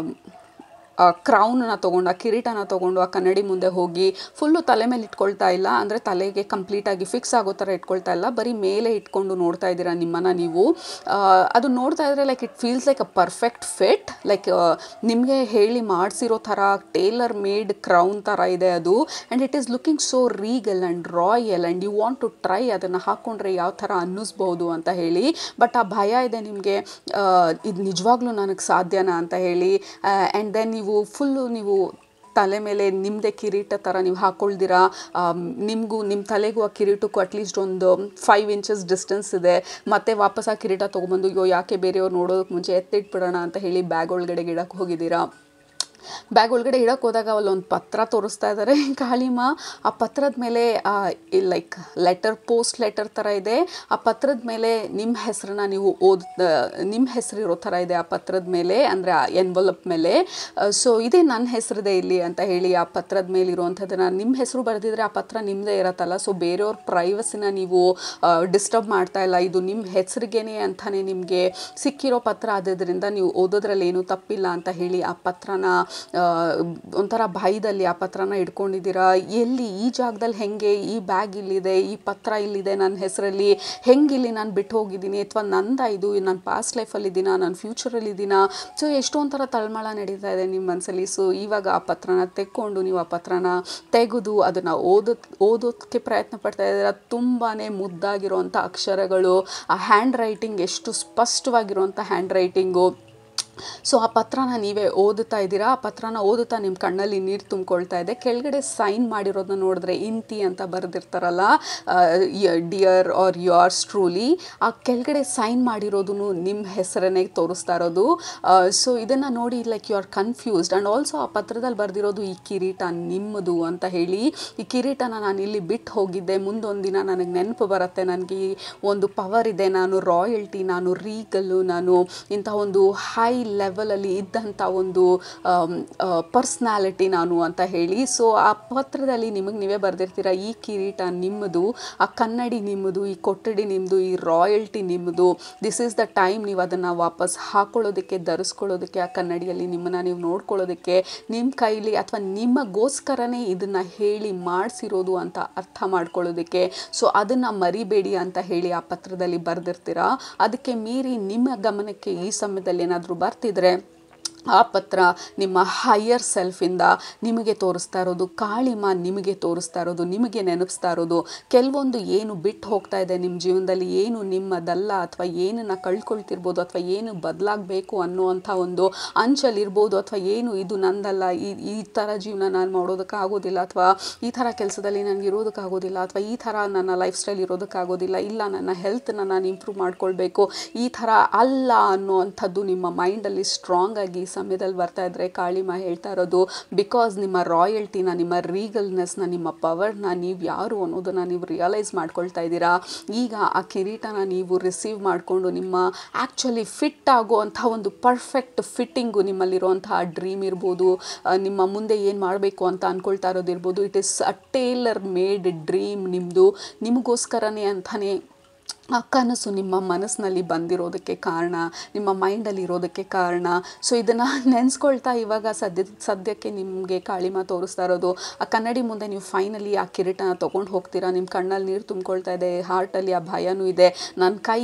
ಕ್ರೌನ್ನ ತೊಗೊಂಡು, ಆ ಕಿರೀಟನ ತೊಗೊಂಡು ಆ ಕನ್ನಡಿ ಮುಂದೆ ಹೋಗಿ ಫುಲ್ಲು ತಲೆ ಮೇಲೆ ಇಟ್ಕೊಳ್ತಾ ಇಲ್ಲ, ಅಂದರೆ ತಲೆಗೆ ಕಂಪ್ಲೀಟಾಗಿ ಫಿಕ್ಸ್ ಆಗೋ ಥರ ಇಟ್ಕೊಳ್ತಾ ಇಲ್ಲ, ಬರೀ ಮೇಲೆ ಇಟ್ಕೊಂಡು ನೋಡ್ತಾ ಇದ್ದೀರಾ ನಿಮ್ಮನ್ನು ನೀವು. ಅದು ನೋಡ್ತಾ ಇದ್ರೆ like it feels like a perfect fit, like ನಿಮಗೆ ಹೇಳಿ ಮಾಡಿಸಿರೋ ಥರ ಟೇಲರ್ ಮೇಡ್ ಕ್ರೌನ್ ಥರ ಇದೆ ಅದು. And it is looking so regal and royal and you want to try ಅದನ್ನು ಹಾಕ್ಕೊಂಡ್ರೆ ಯಾವ ಥರ ಅನ್ನಿಸ್ಬೋದು ಅಂತ ಹೇಳಿ. ಬಟ್ ಆ ಭಯ ಇದೆ ನಿಮಗೆ, ಇದು ನಿಜವಾಗ್ಲೂ ನನಗೆ ಸಾಧ್ಯನಾ ಅಂತ ಹೇಳಿ. ಆ್ಯಂಡ್ ದೆನ್ ನೀವು ತಲೆ ಮೇಲೆ ನಿಮ್ಮದೇ ಕಿರೀಟ ಥರ ನೀವು ಹಾಕ್ಕೊಳ್ದಿರಾ, ನಿಮ್ಮ ತಲೆಗೂ ಆ ಕಿರೀಟಕ್ಕೂ ಅಟ್ಲೀಸ್ಟ್ ಒಂದು 5 ಇಂಚಸ್ ಡಿಸ್ಟೆನ್ಸ್ ಇದೆ. ಮತ್ತೆ ವಾಪಸ್ ಆ ಕಿರೀಟ ತೊಗೊಂಬಂದು ಅಯ್ಯೋ ಯಾಕೆ ಬೇರೆಯವ್ರು ನೋಡೋದಕ್ಕೆ ಮುಂಚೆ ಎತ್ತಿಟ್ಬಿಡೋಣ ಅಂತ ಹೇಳಿ ಬ್ಯಾಗ್ ಒಳಗಡೆ ಇಡಕ್ಕೆ ಹೋಗಿದ್ದೀರಾ. ಬ್ಯಾಗ್ ಒಳಗಡೆ ಇಡಕ್ಕೆ ಹೋದಾಗ ಅಲ್ಲೊಂದು ಪತ್ರ ತೋರಿಸ್ತಾ ಇದ್ದಾರೆ ಕಾಳಿಮಾ. ಆ ಪತ್ರದ ಮೇಲೆ ಲೈಕ್ ಪೋಸ್ಟ್ ಲೆಟರ್ ಥರ ಇದೆ. ಆ ಪತ್ರದ ಮೇಲೆ ನಿಮ್ಮ ಹೆಸರನ್ನ ನೀವು ನಿಮ್ಮ ಹೆಸರಿರೋ ಥರ ಇದೆ ಆ ಪತ್ರದ ಮೇಲೆ, ಅಂದರೆ ಆ ಎನ್ವಲಪ್ ಮೇಲೆ. ಸೊ ಇದೇ ನನ್ನ ಹೆಸರಿದೆ ಇಲ್ಲಿ ಅಂತ ಹೇಳಿ ಆ ಪತ್ರದ ಮೇಲೆ ಇರುವಂಥದ್ದನ್ನು, ನಿಮ್ಮ ಹೆಸರು ಬರೆದಿದ್ರೆ ಆ ಪತ್ರ ನಿಮ್ಮದೇ ಇರತ್ತಲ್ಲ, ಸೊ ಬೇರೆಯವ್ರ ಪ್ರೈವಸಿನ ನೀವು ಡಿಸ್ಟರ್ಬ್ ಮಾಡ್ತಾ ಇಲ್ಲ, ಇದು ನಿಮ್ಮ ಹೆಸರಿಗೇನೆ ಅಂತಲೇ ನಿಮಗೆ ಸಿಕ್ಕಿರೋ ಪತ್ರ ಆದ್ರಿಂದ ನೀವು ಓದೋದ್ರಲ್ಲಿ ಏನೂ ತಪ್ಪಿಲ್ಲ ಅಂತ ಹೇಳಿ ಆ ಪತ್ರನ ಒಂಥರ ಭಯದಲ್ಲಿ ಆ ಪತ್ರನ ಇಟ್ಕೊಂಡಿದ್ದೀರಾ. ಎಲ್ಲಿ ಈ ಜಾಗದಲ್ಲಿ ಹೆಂಗೆ, ಈ ಬ್ಯಾಗ್ ಇಲ್ಲಿದೆ, ಈ ಪತ್ರ ಇಲ್ಲಿದೆ ನನ್ನ ಹೆಸರಲ್ಲಿ, ಹೆಂಗೆ ಇಲ್ಲಿ ನಾನು ಬಿಟ್ಟು ಹೋಗಿದ್ದೀನಿ, ಅಥವಾ ನಂದ ಇದು ನಾನು ಪಾಸ್ಟ್ ಲೈಫಲ್ಲಿದ್ದೀನಾ, ನಾನು ಫ್ಯೂಚರಲ್ಲಿದ್ದೀನಾ. ಸೊ ಎಷ್ಟೊಂಥರ ತಳಮಳ ನಡೀತಾ ಇದೆ ನಿಮ್ಮ ಮನಸ್ಸಲ್ಲಿ. ಸೊ ಇವಾಗ ಆ ಪತ್ರನ ತೆಕ್ಕೊಂಡು ನೀವು ಆ ಪತ್ರನ ತೆಗೆದು ಅದನ್ನು ಓದೋದಕ್ಕೆ ಪ್ರಯತ್ನ ಪಡ್ತಾ ಇದ್ದೀರಾ. ತುಂಬಾ ಮುದ್ದಾಗಿರುವಂಥ ಅಕ್ಷರಗಳು, ಆ ಹ್ಯಾಂಡ್ ರೈಟಿಂಗ್ ಎಷ್ಟು ಸ್ಪಷ್ಟವಾಗಿರುವಂಥ ಹ್ಯಾಂಡ್ ರೈಟಿಂಗು. ಸೊ ಆ ಪತ್ರನ ನೀವೇ ಓದುತ್ತಾ ಇದ್ದೀರಾ. ಆ ಪತ್ರನ ಓದುತ್ತಾ ನಿಮ್ಮ ಕಣ್ಣಲ್ಲಿ ನೀರು ತುಂಬಿಕೊಳ್ತಾ ಇದೆ. ಕೆಳಗಡೆ ಸೈನ್ ಮಾಡಿರೋದನ್ನ ನೋಡಿದ್ರೆ ಇಂತಿ ಅಂತ ಬರೆದಿರ್ತಾರಲ್ಲ, ಡಿಯರ್ ಆರ್ ಯೋರ್ಸ್ ಟ್ರೂಲಿ, ಆ ಕೆಳಗಡೆ ಸೈನ್ ಮಾಡಿರೋದು ನಿಮ್ಮ ಹೆಸರನ್ನೇ ತೋರಿಸ್ತಾ ಇರೋದು. ಸೊ ಇದನ್ನು ನೋಡಿ like you are confused. And also ಆ ಪತ್ರದಲ್ಲಿ ಬರೆದಿರೋದು ಈ ಕಿರೀಟ ನಿಮ್ಮದು ಅಂತ ಹೇಳಿ. ಈ ಕಿರೀಟನ ನಾನು ಇಲ್ಲಿ ಬಿಟ್ಟು ಹೋಗಿದ್ದೆ, ಮುಂದೊಂದು ದಿನ ನನಗೆ ನೆನಪು ಬರುತ್ತೆ, ನನಗೆ ಒಂದು ಪವರ್ ಇದೆ, ನಾನು ರಾಯಲ್ಟಿ, ನಾನು ರೀಗಲ್ಲು, ನಾನು ಇಂಥ ಒಂದು ಹೈ ಲೆವೆಲಲ್ಲಿ ಇದ್ದಂಥ ಒಂದು ಪರ್ಸ್ನಾಲಿಟಿ ನಾನು ಅಂತ ಹೇಳಿ. ಸೊ ಆ ಪತ್ರದಲ್ಲಿ ನಿಮಗೆ ನೀವೇ ಬರೆದಿರ್ತೀರ, ಈ ಕಿರೀಟ ನಿಮ್ಮದು, ಆ ಕನ್ನಡಿ ನಿಮ್ಮದು, ಈ ಕೊಠಡಿ ನಿಮ್ಮದು, ಈ ರಾಯಲ್ಟಿ ನಿಮ್ಮದು. ದಿಸ್ ಈಸ್ ದ ಟೈಮ್ ನೀವು ಅದನ್ನು ವಾಪಸ್ ಹಾಕೊಳ್ಳೋದಕ್ಕೆ, ಧರಿಸ್ಕೊಳ್ಳೋದಕ್ಕೆ, ಆ ಕನ್ನಡಿಯಲ್ಲಿ ನಿಮ್ಮನ್ನು ನೀವು ನೋಡ್ಕೊಳ್ಳೋದಕ್ಕೆ, ನಿಮ್ಮ ಕೈಲಿ ಅಥವಾ ನಿಮಗೋಸ್ಕರನೇ ಇದನ್ನು ಹೇಳಿ ಮಾಡಿಸಿರೋದು ಅಂತ ಅರ್ಥ ಮಾಡ್ಕೊಳ್ಳೋದಕ್ಕೆ. ಸೊ ಅದನ್ನು ಮರಿಬೇಡಿ ಅಂತ ಹೇಳಿ ಆ ಪತ್ರದಲ್ಲಿ ಬರೆದಿರ್ತೀರ. ಅದಕ್ಕೆ ಮೀರಿ ನಿಮ್ಮ ಗಮನಕ್ಕೆ ಈ ಸಮಯದಲ್ಲಿ ಏನಾದರೂ ಬರ್ತಿದ್ರೆ ಆ ಪತ್ರ ನಿಮ್ಮ ಹೈಯರ್ ಸೆಲ್ಫಿಂದ ನಿಮಗೆ ತೋರಿಸ್ತಾ ಇರೋದು, ಕಾಳಿಮಾ ನಿಮಗೆ ತೋರಿಸ್ತಾ ಇರೋದು, ನಿಮಗೆ ನೆನಪಿಸ್ತಾ ಇರೋದು ಕೆಲವೊಂದು ಏನು ಬಿಟ್ಟು ಹೋಗ್ತಾ ಇದೆ ನಿಮ್ಮ ಜೀವನದಲ್ಲಿ, ಏನು ನಿಮ್ಮದಲ್ಲ, ಅಥವಾ ಏನನ್ನು ಕಳ್ಕೊಳ್ತಿರ್ಬೋದು, ಅಥವಾ ಏನು ಬದಲಾಗಬೇಕು ಅನ್ನುವಂಥ ಒಂದು ಅಂಚಲ್ಲಿರ್ಬೋದು, ಅಥವಾ ಏನು ಇದು ನಂದಲ್ಲ, ಈ ಥರ ಜೀವನ ನಾನು ಮಾಡೋದಕ್ಕಾಗೋದಿಲ್ಲ, ಅಥವಾ ಈ ಥರ ಕೆಲಸದಲ್ಲಿ ನನಗೆ ಇರೋದಕ್ಕಾಗೋದಿಲ್ಲ, ಅಥವಾ ಈ ಥರ ನನ್ನ ಲೈಫ್ ಸ್ಟೈಲ್ ಇರೋದಕ್ಕಾಗೋದಿಲ್ಲ, ಇಲ್ಲ ನನ್ನ ಹೆಲ್ತನ್ನ ನಾನು ಇಂಪ್ರೂವ್ ಮಾಡ್ಕೊಳ್ಬೇಕು, ಈ ಥರ ಅಲ್ಲ ಅನ್ನುವಂಥದ್ದು ನಿಮ್ಮ ಮೈಂಡಲ್ಲಿ ಸ್ಟ್ರಾಂಗ್ ಆಗಿ ಸಮಯದಲ್ಲಿ ಬರ್ತಾ ಇದ್ರೆ ಕಾಳಿಮಾ ಹೇಳ್ತಾ ಇರೋದು, ಬಿಕಾಸ್ ನಿಮ್ಮ ರಾಯಲ್ಟಿನ, ನಿಮ್ಮ ರೀಗಲ್ನೆಸ್ನ, ನಿಮ್ಮ ಪವರ್ನ, ನೀವು ಯಾರು ಅನ್ನೋದನ್ನು ನೀವು ರಿಯಲೈಸ್ ಮಾಡ್ಕೊಳ್ತಾ ಇದ್ದೀರಾ. ಈಗ ಆ ಕಿರೀಟನ ನೀವು ರಿಸೀವ್ ಮಾಡಿಕೊಂಡು ನಿಮ್ಮ ಆ್ಯಕ್ಚುಲಿ ಫಿಟ್ ಆಗುವಂಥ ಒಂದು ಪರ್ಫೆಕ್ಟ್ ಫಿಟ್ಟಿಂಗು ನಿಮ್ಮಲ್ಲಿರುವಂತಹ ಡ್ರೀಮ್ ಇರ್ಬೋದು, ನಿಮ್ಮ ಮುಂದೆ ಏನು ಮಾಡಬೇಕು ಅಂತ ಅಂದ್ಕೊಳ್ತಾ ಇರೋದಿರ್ಬೋದು, it is a tailor made dream ನಿಮ್ಮದು, ನಿಮಗೋಸ್ಕರನೇ ಅಂತಾನೆ ಆ ಕನಸು ನಿಮ್ಮ ಮನಸ್ಸಿನಲ್ಲಿ ಬಂದಿರೋದಕ್ಕೆ ಕಾರಣ, ನಿಮ್ಮ ಮೈಂಡಲ್ಲಿ ಇರೋದಕ್ಕೆ ಕಾರಣ. ಸೊ ಇದನ್ನು ನೆನೆಸ್ಕೊಳ್ತಾ ಇವಾಗ ಸದ್ಯಕ್ಕೆ ನಿಮಗೆ ಕಾಳಿಮಾ ತೋರಿಸ್ತಾ ಇರೋದು, ಆ ಕನ್ನಡಿ ಮುಂದೆ ನೀವು ಫೈನಲಿ ಆ ಕಿರೀಟನ ತೊಗೊಂಡು ಹೋಗ್ತೀರಾ. ನಿಮ್ಮ ಕಣ್ಣಲ್ಲಿ ನೀರು ತುಂಬಿಕೊಳ್ತಾ ಇದೆ, ಹಾರ್ಟಲ್ಲಿ ಆ ಭಯನೂ ಇದೆ. ನನ್ನ ಕೈ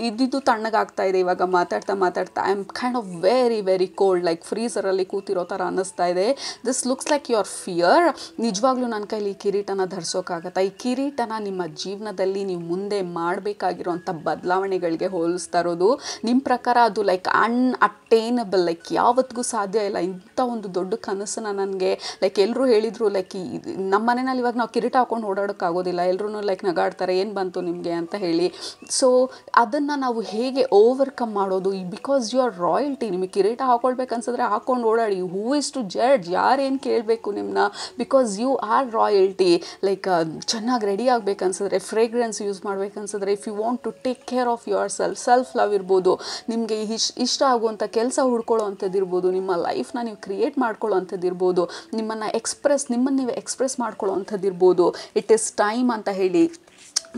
ಇದ್ದಿದ್ದು ತಣ್ಣಗಾಗ್ತಾ ಇದೆ ಇವಾಗ ಮಾತಾಡ್ತಾ I am kind of very cold, like ಫ್ರೀಸರಲ್ಲಿ ಕೂತಿರೋ ಥರ ಅನ್ನಿಸ್ತಾ ಇದೆ. This looks like your fear. ನಿಜವಾಗ್ಲೂ ನನ್ನ ಕೈಲಿ ಈ ಕಿರೀಟನ ಧರಿಸೋಕ್ಕಾಗತ್ತಾ? ಈ ಕಿರೀಟನ ನಿಮ್ಮ ಜೀವನದಲ್ಲಿ ನೀವು ಮುಂದೆ ಬೇಕಾಗಿರುವಂಥ ಬದಲಾವಣೆಗಳಿಗೆ ಹೋಲಿಸ್ತಾ ಇರೋದು. ನಿಮ್ಮ ಪ್ರಕಾರ ಅದು ಲೈಕ್ ಅನ್ಅಟೇನಬಲ್, ಲೈಕ್ ಯಾವತ್ತಿಗೂ ಸಾಧ್ಯ ಇಲ್ಲ ಇಂಥ ಒಂದು ದೊಡ್ಡ ಕನಸನ್ನು ನನಗೆ. ಲೈಕ್ ಎಲ್ಲರೂ ಹೇಳಿದರು, ಲೈಕ್ ನಮ್ಮ ಮನೆಯಲ್ಲಿ ಇವಾಗ ನಾವು ಕಿರೀಟ ಹಾಕೊಂಡು ಓಡಾಡೋಕ್ಕಾಗೋದಿಲ್ಲ, ಎಲ್ಲರೂ ಲೈಕ್ ನಗಾಡ್ತಾರೆ, ಏನು ಬಂತು ನಿಮಗೆ ಅಂತ ಹೇಳಿ. ಸೊ ಅದನ್ನು ನಾವು ಹೇಗೆ ಓವರ್ಕಮ್ ಮಾಡೋದು? Because you are royalty. ನಿಮಗೆ ಕಿರೀಟ ಹಾಕೊಳ್ಬೇಕು ಅನ್ಸಿದ್ರೆ ಹಾಕೊಂಡು ಓಡಾಡಿ, ಹೂ ಇಸ್ ಟು ಜಡ್ಜ್? ಯಾರೇನು ಕೇಳಬೇಕು ನಿಮ್ಮನ್ನ? Because you are royalty. Like ಚೆನ್ನಾಗಿ ರೆಡಿ ಆಗಬೇಕನ್ಸಿದ್ರೆ, ಫ್ರೇಗ್ರೆನ್ಸ್ ಯೂಸ್ ಮಾಡ್ಬೇಕನ್ಸಿದ್ರೆ, if you want to take care of your self love ಇರ್ಬೋದು, ನಿಮಗೆ ಇಷ್ಟ ಆಗುವಂಥ ಕೆಲಸ ಹುಡ್ಕೊಳ್ಳೋ ಅಂಥದ್ದು ಇರ್ಬೋದು, ನಿಮ್ಮ ಲೈಫ್ನ ನೀವು ಕ್ರಿಯೇಟ್ ಮಾಡ್ಕೊಳ್ಳೋ ಅಂಥದ್ದು ಇರ್ಬೋದು, ನಿಮ್ಮನ್ನು ನೀವು ಎಕ್ಸ್ಪ್ರೆಸ್ ಮಾಡ್ಕೊಳ್ಳೋ ಅಂಥದ್ದು ಇರ್ಬೋದು. ಇಟ್ ಈಸ್ ಟೈಮ್ ಅಂತ ಹೇಳಿ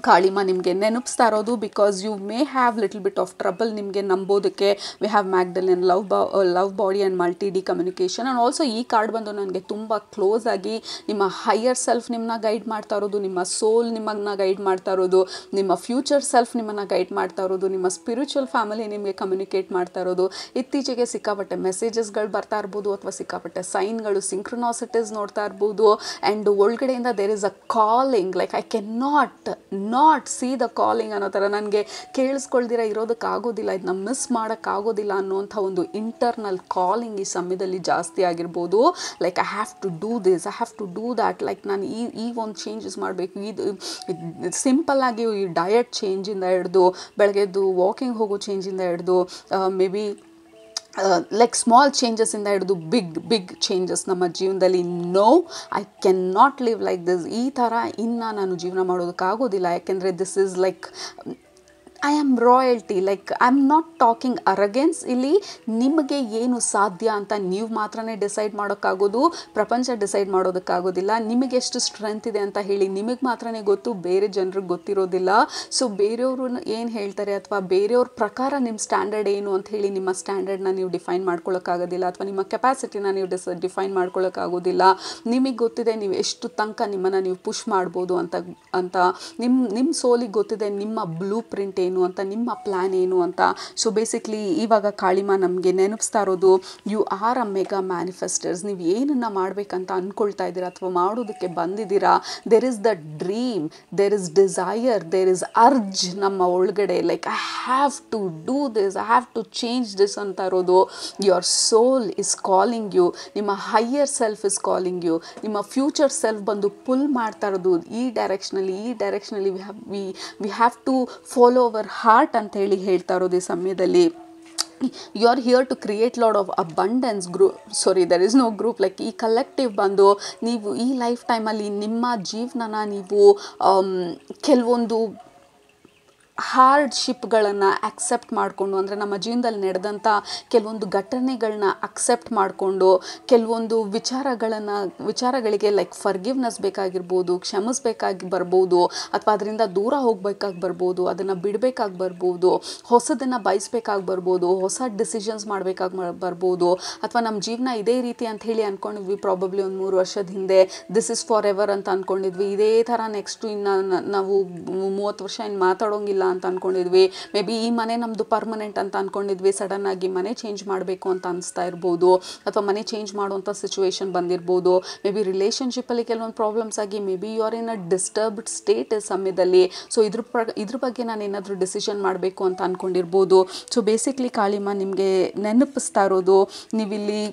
ಕಾಳಿಮ ನಿಮಗೆ ನೆನಪಿಸ್ತಾ ಇರೋದು. Because you may have little bit of trouble ನಿಮಗೆ ನಂಬೋದಕ್ಕೆ. We have Magdalene love body and multi D communication. And also ಈ ಕಾರ್ಡ್ ಬಂದು ನನಗೆ ತುಂಬ ಕ್ಲೋಸ್ ಆಗಿ ನಿಮ್ಮ ಹೈಯರ್ ಸೆಲ್ಫ್ ನಿಮ್ಮನ್ನ ಗೈಡ್ ಮಾಡ್ತಾ ಇರೋದು, ನಿಮ್ಮ ಸೋಲ್ ನಿಮ್ಮನ್ನ ಗೈಡ್ ಮಾಡ್ತಾ ಇರೋದು, ನಿಮ್ಮ ಫ್ಯೂಚರ್ ಸೆಲ್ಫ್ ನಿಮ್ಮನ್ನು ಗೈಡ್ ಮಾಡ್ತಾ ಇರೋದು, ನಿಮ್ಮ ಸ್ಪಿರಿಚುವಲ್ ಫ್ಯಾಮಿಲಿ ನಿಮಗೆ ಕಮ್ಯುನಿಕೇಟ್ ಮಾಡ್ತಾ ಇರೋದು. ಇತ್ತೀಚೆಗೆ ಸಿಕ್ಕಾಪಟ್ಟೆ ಮೆಸೇಜಸ್ಗಳು ಬರ್ತಾ ಇರ್ಬೋದು, ಅಥವಾ ಸಿಕ್ಕಾಪಟ್ಟೆ ಸೈನ್ಗಳು, ಸಿಂಕ್ರೊನಾಸಿಟೀಸ್ ನೋಡ್ತಾ ಇರ್ಬೋದು. ಆ್ಯಂಡ್ ಒಳಗಡೆಯಿಂದ there is a calling, like I can not see the calling ಅನ್ನೋ ಥರ, ನನಗೆ ಕೇಳಿಸ್ಕೊಳ್ದಿರ ಇರೋದಕ್ಕಾಗೋದಿಲ್ಲ, ಇದನ್ನ ಮಿಸ್ ಮಾಡೋಕ್ಕಾಗೋದಿಲ್ಲ ಅನ್ನೋಂಥ ಒಂದು ಇಂಟರ್ನಲ್ ಕಾಲಿಂಗ್ ಈ ಸಮಯದಲ್ಲಿ ಜಾಸ್ತಿ ಆಗಿರ್ಬೋದು. Like I have to do this, I have to do that. Like ನಾನು ಈ ಒಂದು ಚೇಂಜಸ್ ಮಾಡಬೇಕು. ಇದು ಸಿಂಪಲ್ಲಾಗಿ ಈ ಡಯಟ್ ಚೇಂಜಿಂದ ಹಿಡಿದು, ಬೆಳಗ್ಗೆದ್ದು ವಾಕಿಂಗ್ ಹೋಗೋ ಚೇಂಜಿಂದ ಹಿಡಿದು, ಮೇ ಬಿ ಲೈಕ್ ಸ್ಮಾಲ್ ಚೇಂಜಸ್ಸಿಂದ ಹಿಡಿದು ಬಿಗ್ ಚೇಂಜಸ್ ನಮ್ಮ ಜೀವನದಲ್ಲಿ. No, I can not live like this. ಈ ಥರ ಇನ್ನು ನಾನು ಜೀವನ ಮಾಡೋದಕ್ಕಾಗೋದಿಲ್ಲ. ಯಾಕೆಂದರೆ this is like I am royalty. Like I am not talking arrogance. ಇಲ್ಲಿ ನಿಮಗೆ ಏನು ಸಾಧ್ಯ ಅಂತ ನೀವು ಮಾತ್ರನೇ ಡಿಸೈಡ್ ಮಾಡೋಕ್ಕಾಗೋದು, ಪ್ರಪಂಚ ಡಿಸೈಡ್ ಮಾಡೋದಕ್ಕಾಗೋದಿಲ್ಲ. ನಿಮಗೆ ಎಷ್ಟು ಸ್ಟ್ರೆಂತ್ ಇದೆ ಅಂತ ಹೇಳಿ ನಿಮಗೆ ಮಾತ್ರನೇ ಗೊತ್ತು, ಬೇರೆ ಜನರಿಗೆ ಗೊತ್ತಿರೋದಿಲ್ಲ. ಸೊ ಬೇರೆಯವರು ಏನು ಹೇಳ್ತಾರೆ ಅಥವಾ ಬೇರೆಯವ್ರ ಪ್ರಕಾರ ನಿಮ್ಮ ಸ್ಟ್ಯಾಂಡರ್ಡ್ ಏನು ಅಂತ ಹೇಳಿ ನಿಮ್ಮ ಸ್ಟ್ಯಾಂಡರ್ಡ್ನ ನೀವು ಡಿಫೈನ್ ಮಾಡ್ಕೊಳ್ಳೋಕ್ಕಾಗೋದಿಲ್ಲ, ಅಥವಾ ನಿಮ್ಮ ಕೆಪಾಸಿಟಿನ ನೀವು ಡಿಫೈನ್ ಮಾಡ್ಕೊಳ್ಳೋಕ್ಕಾಗೋದಿಲ್ಲ. ನಿಮಗೆ ಗೊತ್ತಿದೆ ನೀವು ಎಷ್ಟು ತನಕ ನಿಮ್ಮನ್ನು ನೀವು ಪುಷ್ ಮಾಡ್ಬೋದು ಅಂತ ನಿಮ್ಮ ಸೋಲಿಗೆ ಗೊತ್ತಿದೆ ನಿಮ್ಮ ಬ್ಲೂ ಪ್ರಿಂಟ್ ಏನು ಅಂತ, ನಿಮ್ಮ ಪ್ಲ್ಯಾನ್ ಏನು ಅಂತ. ಸೊ ಬೇಸಿಕ್ಲಿ ಇವಾಗ ಕಾಳಿಮ ನಮಗೆ ನೆನಪಿಸ್ತಾ ಇರೋದು, you are a mega manifesters. ನೀವು ಏನನ್ನು ಮಾಡಬೇಕಂತ ಅಂದ್ಕೊಳ್ತಾ ಇದ್ದೀರಾ ಅಥವಾ ಮಾಡೋದಕ್ಕೆ ಬಂದಿದ್ದೀರಾ, there is the dream, there is desire, there is urge ನಮ್ಮ ಒಳಗಡೆ. Like I have to do this, I have to change this ಅಂತ ಇರೋದು. Your soul is calling you, ನಿಮ್ಮ higher self is calling you, ನಿಮ್ಮ future self ಬಂದು pull ಮಾಡ್ತಾ ಇರೋದು ಈ ಡೈರೆಕ್ಷನಲ್ಲಿ we have to follow our heart ಅಂತ ಹೇಳ್ತಾ ಇರೋದು ಈ ಸಮಯದಲ್ಲಿ. You are here to create lot of abundance there is no group. Like ಈ ಕಲೆಕ್ಟಿವ್ ಬಂದು ನೀವು ಈ ಲೈಫ್ ಟೈಮಲ್ಲಿ ನಿಮ್ಮ ಜೀವನನ ನೀವು ಕೆಲವೊಂದು ಹಾರ್ಡ್ಶಿಪ್ಗಳನ್ನು ಅಕ್ಸೆಪ್ಟ್ ಮಾಡಿಕೊಂಡು, ಅಂದರೆ ನಮ್ಮ ಜೀವನದಲ್ಲಿ ನಡೆದಂಥ ಕೆಲವೊಂದು ಘಟನೆಗಳನ್ನ ಅಕ್ಸೆಪ್ಟ್ ಮಾಡಿಕೊಂಡು, ಕೆಲವೊಂದು ವಿಚಾರಗಳಿಗೆ ಲೈಕ್ ಫರ್ಗಿವ್ನೆಸ್ ಬೇಕಾಗಿರ್ಬೋದು, ಕ್ಷಮಿಸ್ಬೇಕಾಗಿ ಬರ್ಬೋದು, ಅಥವಾ ಅದರಿಂದ ದೂರ ಹೋಗ್ಬೇಕಾಗಿ ಬರ್ಬೋದು, ಅದನ್ನು ಬಿಡಬೇಕಾಗಿ ಬರ್ಬೋದು, ಹೊಸದನ್ನು ಬಯಸ್ಬೇಕಾಗಿ ಬರ್ಬೋದು, ಹೊಸ ಡಿಸಿಷನ್ಸ್ ಮಾಡಬೇಕಾಗಿ ಬರ್ಬೋದು, ಅಥವಾ ನಮ್ಮ ಜೀವನ ಇದೇ ರೀತಿ ಅಂತ ಹೇಳಿ ಅಂದ್ಕೊಂಡಿದ್ವಿ. ಪ್ರಾಬಬ್ಲಿ ಒಂದು 3 ವರ್ಷದ ಹಿಂದೆ ದಿಸ್ ಇಸ್ ಫಾರ್ ಎವರ್ ಅಂತ ಅಂದ್ಕೊಂಡಿದ್ವಿ. ಇದೇ ಥರ ನೆಕ್ಸ್ಟು ಇನ್ನು ನಾವು 30 ವರ್ಷ ಇನ್ನು ಮಾತಾಡೋಂಗಿಲ್ಲ ಅಂತ ಅಂದ್ಕೊಂಡಿದ್ವಿ. ಮೇ ಬಿ ಈ ಮನೆ ನಮ್ಮದು ಪರ್ಮನೆಂಟ್ ಅಂತ ಅಂದ್ಕೊಂಡಿದ್ವಿ. ಸಡನ್ನಾಗಿ ಮನೆ ಚೇಂಜ್ ಮಾಡಬೇಕು ಅಂತ ಅನಿಸ್ತಾ ಇರ್ಬೋದು, ಅಥವಾ ಮನೆ ಚೇಂಜ್ ಮಾಡುವಂಥ ಸಿಚುವೇಶನ್ ಬಂದಿರ್ಬೋದು. ಮೇ ಬಿ ರಿಲೇಷನ್ಶಿಪ್ಪಲ್ಲಿ ಕೆಲವೊಂದು ಪ್ರಾಬ್ಲಮ್ಸ್ ಆಗಿ maybe you are in a disturbed state ಸಮಯದಲ್ಲಿ. ಸೊ ಇದ್ರ ಬಗ್ಗೆ ನಾನು ಏನಾದರೂ ಡಿಸಿಷನ್ ಮಾಡಬೇಕು ಅಂತ ಅಂದ್ಕೊಂಡಿರ್ಬೋದು. ಸೊ ಬೇಸಿಕ್ಲಿ ಕಾಳಿಮ ನಿಮಗೆ ನೆನಪಿಸ್ತಾ ಇರೋದು, ನೀವಿಲ್ಲಿ